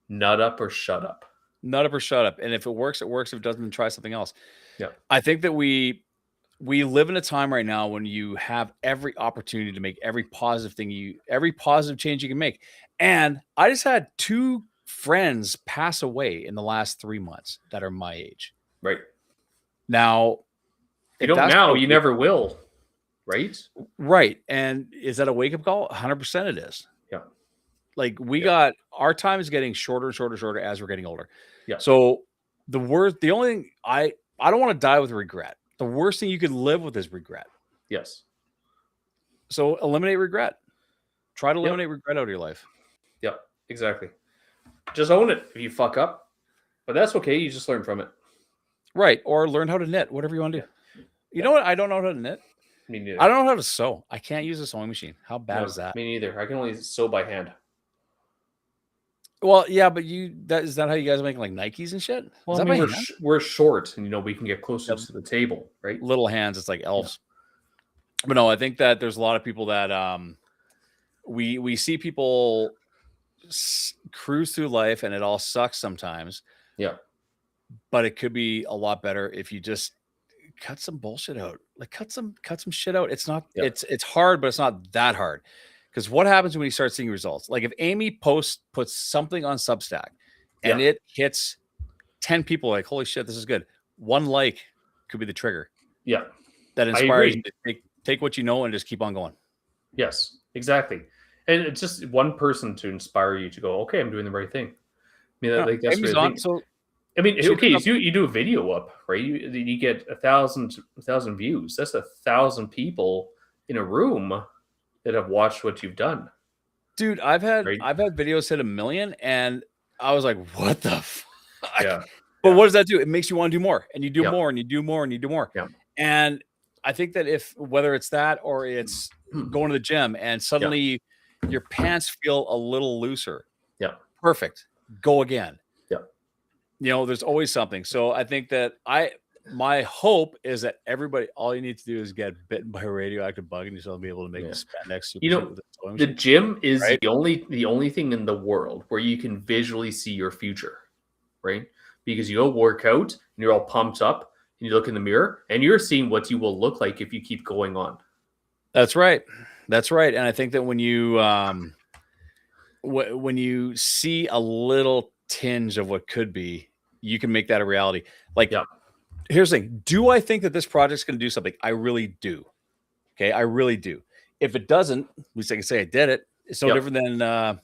Nut up or shut up. Nut up or shut up. And if it works, it works. If it doesn't, then try something else. Yeah. I think that we live in a time right now when you have every opportunity to make every positive change you can make. And I just had 2 friends pass away in the last 3 months that are my age. Right. Now, You if don't that's now, what you we- never will. Right? Right. And is that a wake up call? 100% it is. Yeah. Like we Yeah. got our time is getting shorter and shorter as we're getting older. Yeah. So the only thing I don't want to die with regret. The worst thing you could live with is regret. Yes. So eliminate regret. Try to Yep. eliminate regret out of your life. Yep. Exactly. Just own it if you fuck up. But that's okay. You just learn from it. Right. Or learn how to knit, whatever you want to do. You know what? I don't know how to knit. Me neither. I don't know how to sew. I can't use a sewing machine. How bad No, is that? Me neither. I can only sew by hand. Well, yeah, but is that how you guys make like Nikes and shit? Well, is I that mean, by we're, hand? we're short, and we can get closer Yep. to the table, right? Little hands, it's like elves. But no, I think that there's a lot of people that we see people cruise through life and it all sucks sometimes. Yeah. But it could be a lot better if you just cut some bullshit out. Like cut some shit out. It's not Yeah. it's hard, but it's not that hard. Because what happens when you start seeing results? Like if Amy puts something on Substack and Yeah. it hits 10 people, like, holy shit, this is good. One like could be the trigger Yeah. that I inspires agree. you to take what you know and just keep on going. Yes. Exactly. And it's just one person to inspire you to go, okay, I'm doing the right thing. I mean, Yeah, like that's Amy's really on, so I mean, Should okay, come- so you do a video up, right? You get 1,000 views. That's 1,000 people in a room that have watched what you've done. dude, I've had Right. videos hit 1 million and I was like, what the fuck? Yeah. But Yeah. what does that do? It makes you want to do more and you do Yeah. more and you do more and you do more. Yeah. And I think that if whether it's that or it's going to the gym and suddenly your pants feel a little looser, perfect, go again. There's always something. So I think that my hope is that everybody, all you need to do is get bitten by a radioactive bug and you'll still be able to make the spandex super suit with the gym is the only thing in the world where you can visually see your future, right? Because you go work out and you're all pumped up and you look in the mirror and you're seeing what you will look like if you keep going on. That's right. And I think that when you see a little tinge of what could be, you can make that a reality. Like, here's the thing. Do I think that this project's going to do something? I really do. Okay. I really do. If it doesn't, at least I can say I did it. It's no different than,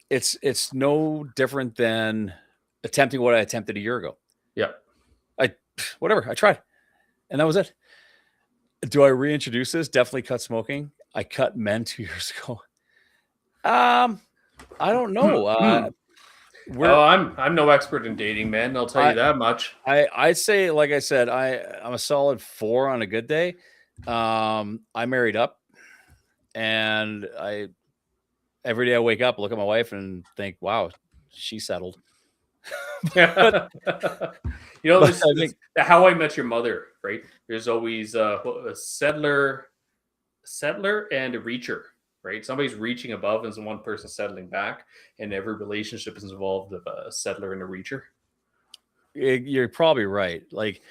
it's no different than attempting what I attempted a year ago. I tried. And that was it. Do I reintroduce this? Definitely cut smoking. I cut men 2 years ago. I don't know. I'm no expert in dating, man. I'll tell you that much. I'd say, like I said, I'm a solid 4 on a good day. I married up, and every day I wake up, look at my wife, and think, "Wow, she settled." But, this is How I Met Your Mother, right? There's always a settler and a reacher, right? Somebody's reaching above and one person settling back, and every relationship is involved of a settler and a reacher. You're probably right. Like,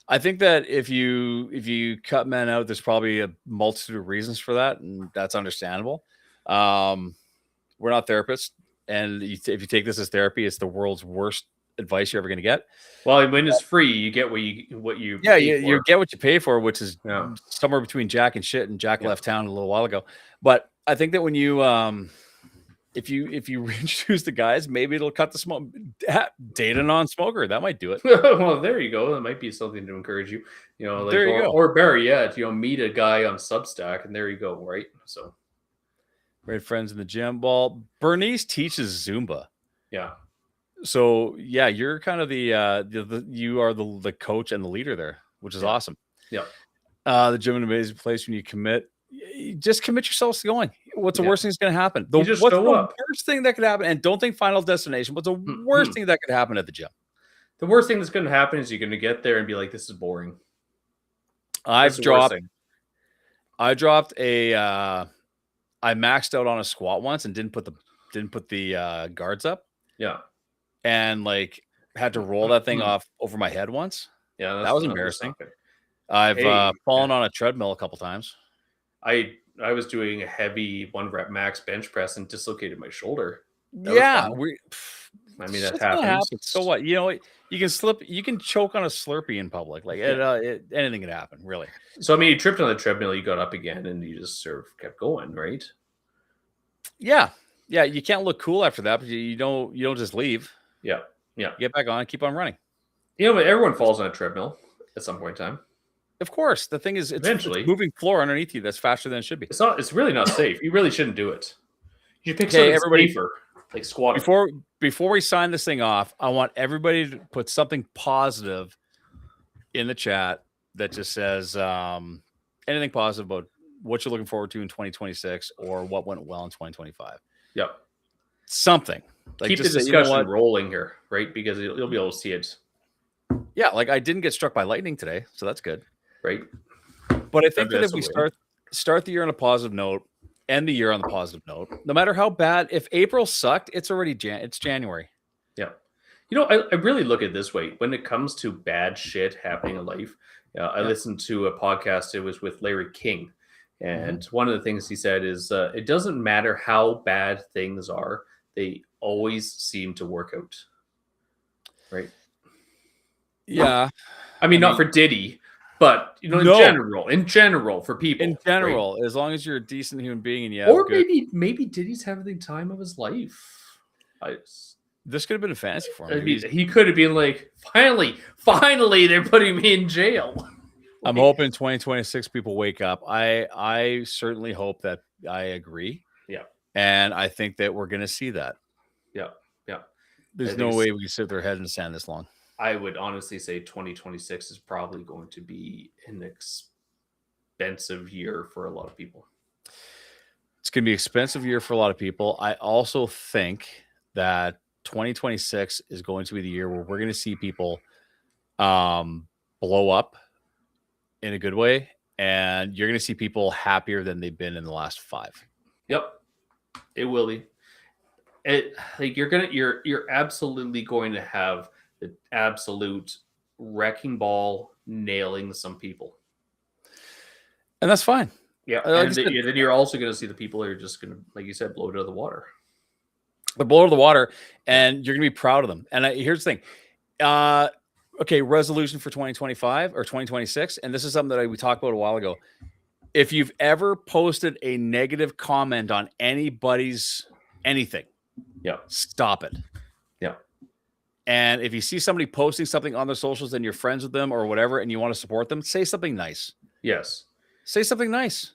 I think that if you cut men out, there's probably a multitude of reasons for that, and that's understandable. We're not therapists, and if you take this as therapy, it's the world's worst advice you're ever going to get. Well, when it's free, you get what you you get what you pay for, which is somewhere between Jack and shit. And Jack left town a little while ago. But I think that when you if you reintroduce the guys, maybe it'll cut the smoke. Date a non-smoker, that might do it. Well, there you go. That might be something to encourage you. There you go. Or better yet, meet a guy on Substack, and there you go. Right. So, great friends in the gym. Well, Bernice teaches Zumba. Yeah. So yeah, you're kind of you are the coach and the leader there, which is awesome. Yeah. The gym is an amazing place when you commit. Just commit yourselves to going. What's the worst thing that's going to happen? What's the worst thing that could happen? And don't think final destination. What's the worst thing that could happen at the gym? The worst thing that's going to happen is you're going to get there and be like, "This is boring." I dropped I maxed out on a squat once and didn't put the guards up. Yeah. And had to roll that thing off over my head once. Yeah, that was embarrassing. I've fallen on a treadmill a couple times. I was doing a heavy 1-rep max bench press and dislocated my shoulder. That that happens. So what? You can slip. You can choke on a Slurpee in public. Anything can happen, really. So you tripped on the treadmill, you got up again, and you just sort of kept going, right? Yeah. You can't look cool after that, but you don't just leave. Yeah. Get back on, keep on running. But everyone falls on a treadmill at some point in time. Of course. The thing is, it's moving floor underneath you that's faster than it should be. It's really not safe. You really shouldn't do it. You should pick something safer, like squatting. Before we sign this thing off, I want everybody to put something positive in the chat that just says anything positive about what you're looking forward to in 2026 or what went well in 2025. Yep. Something. Keep the discussion rolling here, right? Because you'll be able to see it. Yeah, I didn't get struck by lightning today, so that's good. Right. But I think that if we start the year on a positive note, end the year on the positive note, no matter how bad, if April sucked, it's already it's January. Yeah. I really look at it this way. When it comes to bad shit happening in life, I listened to a podcast. It was with Larry King. And one of the things he said is it doesn't matter how bad things are. They always seem to work out. Right. Yeah. Not for Diddy, but in general for people. In general, right? As long as you're a decent human being and maybe Diddy's having the time of his life. This could have been a fantasy for him. He could have been like, finally, they're putting me in jail. I'm hoping 2026 people wake up. I certainly hope that I agree. Yeah. And I think that we're going to see that. Yeah. There's no way we can sit with our head in the sand this long. I would honestly say 2026 is probably going to be an expensive year for a lot of people. It's going to be an expensive year for a lot of people. I also think that 2026 is going to be the year where we're going to see people blow up in a good way, and you're going to see people happier than they've been in the last 5. Yep, it will be. You're absolutely going to have the absolute wrecking ball nailing some people. And that's fine. Yeah, Like and then you're also going to see the people that are just going to, like you said, blow it out of the water. They're blow out of the water, and you're going to be proud of them. And here's the thing. Okay, resolution for 2025 or 2026, and this is something that we talked about a while ago. If you've ever posted a negative comment on anybody's anything, stop it. Yeah. And if you see somebody posting something on their socials and you're friends with them or whatever, and you want to support them, say something nice. Yes. Say something nice.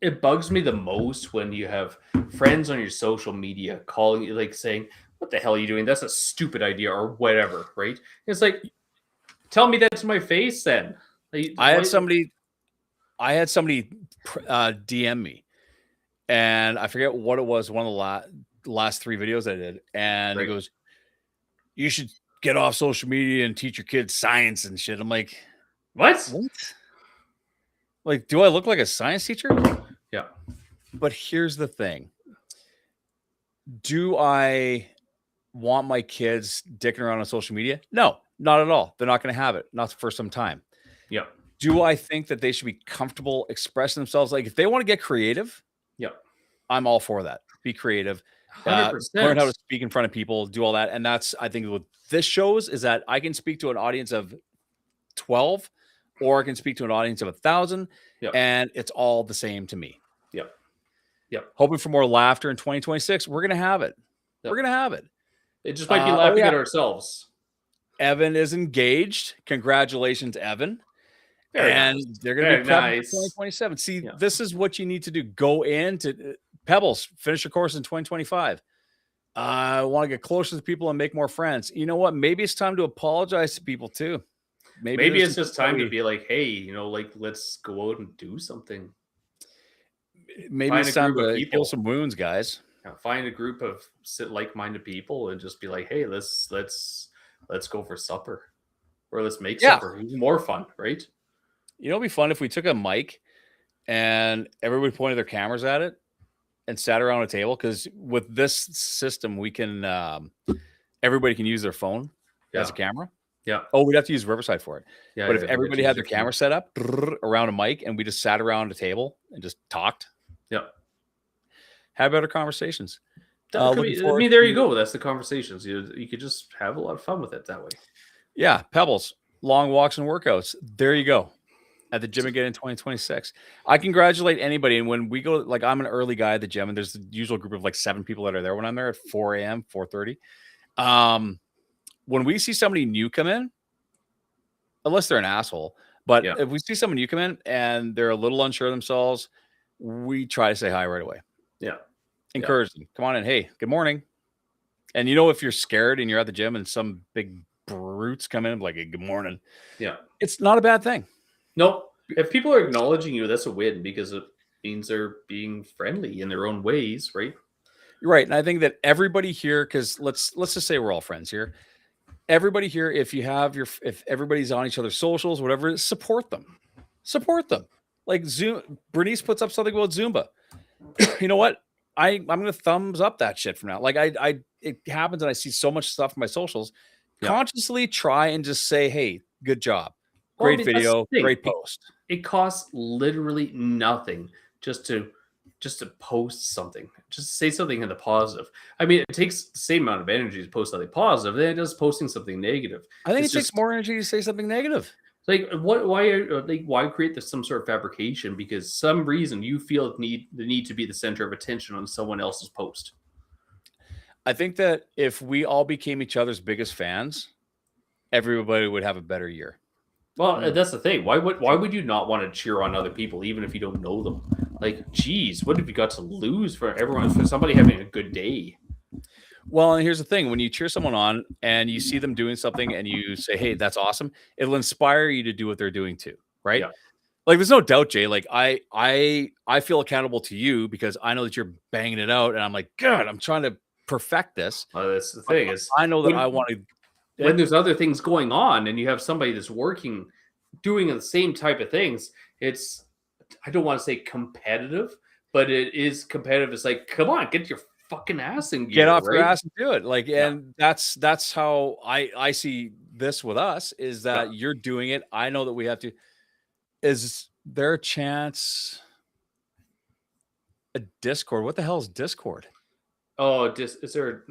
It bugs me the most when you have friends on your social media calling you, like saying, "What the hell are you doing? That's a stupid idea," or whatever, right? It's like, tell me that to my face then. I had somebody DM me, and I forget what it was, one of the last 3 videos I did, and he goes, "You should get off social media and teach your kids science and shit." I'm like, what? Like, do I look like a science teacher? Yeah. But here's the thing. Do I want my kids dicking around on social media? No, not at all. They're not going to have it. Not for some time. Yeah. Do I think that they should be comfortable expressing themselves? Like, if they want to get creative, I'm all for that. Be creative. 100%. Learn how to speak in front of people, do all that. And that's, I think, what this shows is that I can speak to an audience of 12, or I can speak to an audience of 1,000, and it's all the same to me. Hoping for more laughter in 2026. We're going to have it. We're going to have it. It just might be laughing at ourselves. Evan is engaged. Congratulations, Evan. Very and nice. They're going to be prepped nice. for 2027. See, this is what you need to do. Go into Pebbles, finish your course in 2025. I want to get closer to people and make more friends. You know what? Maybe it's time to apologize to people too. Maybe it's just time to be like, hey, let's go out and do something. Maybe it's time to heal some wounds, guys. Find a group of like-minded people and just be like, hey, let's go for supper, or let's make supper. It's more fun, right? It'd be fun if we took a mic and everybody pointed their cameras at it and sat around a table. Because with this system, we can everybody can use their phone as a camera. Yeah. Oh, we'd have to use Riverside for it. Yeah. But if everybody had their camera set up around a mic and we just sat around a table and just talked. Yeah. Have better conversations. There you go. That's the conversations. You could just have a lot of fun with it that way. Yeah. Pebbles, long walks and workouts. There you go. At the gym again in 2026. I congratulate anybody. And when we go, like, I'm an early guy at the gym, and there's the usual group of like 7 people that are there when I'm there at 4 a.m., 4:30. When we see somebody new come in, unless they're an asshole, but if we see someone new come in and they're a little unsure of themselves, we try to say hi right away. Yeah. Encourage them. Come on in. Hey, good morning. And if you're scared and you're at the gym and some big brutes come in like, hey, good morning. Yeah. It's not a bad thing. Nope. If people are acknowledging you, that's a win, because it means they're being friendly in their own ways, right? You're right. And I think that everybody here, because let's just say we're all friends here. Everybody here, if everybody's on each other's socials, whatever, support them. Support them. Like Bernice puts up something about Zumba. You know what? I'm gonna thumbs up that shit from now. Like it happens, and I see so much stuff on my socials. Consciously try and just say, hey, good job. Great video, great post. It costs literally nothing just to post something, just say something in the positive. I mean, it takes the same amount of energy to post something positive than it does posting something negative. I think it takes more energy to say something negative. Like, why create some sort of fabrication? Because some reason you feel the need to be the center of attention on someone else's post. I think that if we all became each other's biggest fans, everybody would have a better year. Well, that's the thing. Why would you not want to cheer on other people, even if you don't know them? Like, geez, what have you got to lose for somebody having a good day? Well, and here's the thing: when you cheer someone on and you see them doing something, and you say, "Hey, that's awesome," it'll inspire you to do what they're doing too, right? Yeah. Like, there's no doubt, Jay. Like, I feel accountable to you because I know that you're banging it out, and I'm like, God, I'm trying to perfect this. That's the thing is, I know that when- I want to. when there's other things going on and you have somebody that's working, doing the same type of things, it's, I don't want to say competitive, but it is competitive. It's like, come on, get your fucking ass in gear, Get off your right? ass and do it. Like, Yeah. and that's how I see this with us is that you're doing it. I know that we have to. Is there a chance? A Discord? What the hell is Discord? Oh, is there?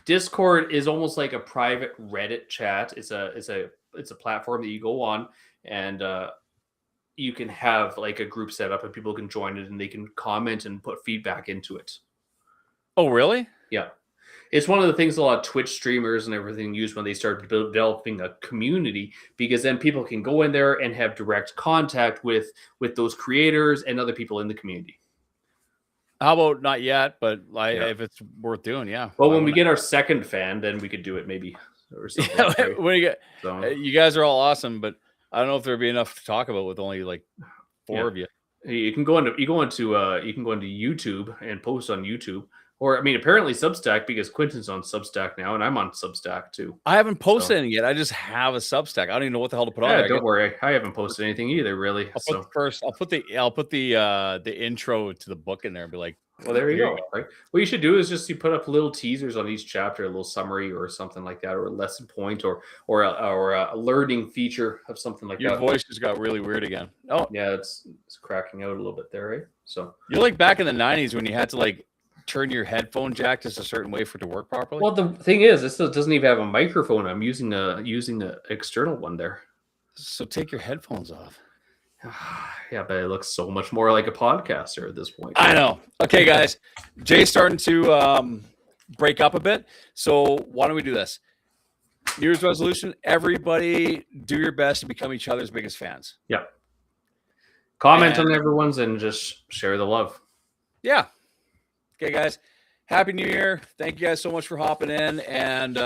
Discord is almost like a private Reddit chat. It's a platform that you go on, and you can have like a group set up, and people can join it, and they can comment and put feedback into it. Oh, really? Yeah. It's one of the things a lot of Twitch streamers and everything use when they start developing a community, because then people can go in there and have direct contact with those creators and other people in the community. How about not yet? But Yeah. if it's worth doing, yeah. Well, Why when we wouldn't get our second fan, then we could do it maybe or something. I? like that. When you get, So, you guys are all awesome, but I don't know if there'd be enough to talk about with only like four Yeah. of you. you can go into YouTube and post on YouTube, or I mean, apparently Substack, because Quentin's on Substack now, and I'm on Substack too. I haven't posted So- anything yet. I just have a Substack. I don't even know what the hell to put on Yeah, there. don't worry, I haven't posted anything either, really. I'll put So, the first. I'll put the intro to the book in there and be like, well, there you here go. Right. What you should do is just you put up little teasers on each chapter, a little summary or something like that, or a lesson point, or a learning feature of something like Your that. voice just got really weird again. Oh, Yeah, it's cracking out a little bit there, right? So, you're like back in the '90s when you had to like turn your headphone jack just a certain way for it to work properly. well, the thing is, this doesn't even have a microphone. I'm using a external one there. So take your headphones off. Yeah, but it looks so much more like a podcaster at this point. I know. Okay, guys. Jay's starting to break up a bit. So why don't we do this? New Year's resolution. Everybody do your best to become each other's biggest fans. Comment And- on everyone's and just share the love. Yeah. Okay, guys. Happy New Year. Thank you guys so much for hopping in. And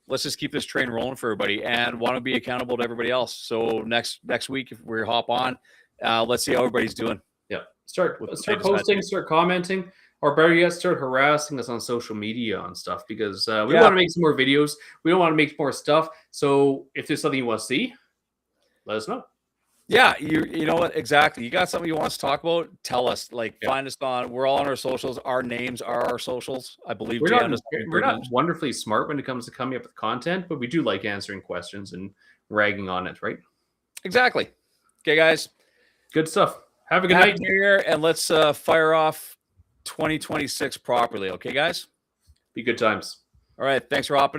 let's just keep this train rolling for everybody and want to be accountable to everybody else. So next week, if we hop on, let's see how everybody's doing. Yeah. Start What they decide to posting, do. start commenting, or better yet, start harassing us on social media on stuff, because we Yeah. want to make some more videos. We don't want to make more stuff. So if there's something you want to see, let us know. Yeah, you know what? Exactly. You got something you want us to talk about? Tell us. Like, Yeah. find us on. We're all on our socials. Our names are our socials. I believe We're Jay not, understands we're their not names. wonderfully smart when it comes to coming up with content, but we do like answering questions and ragging on it, right? Exactly. Okay, guys. Good stuff. Have a good Happy night. New Year, and let's fire off 2026 properly. Okay, guys. Be good times. All right. Thanks for hopping.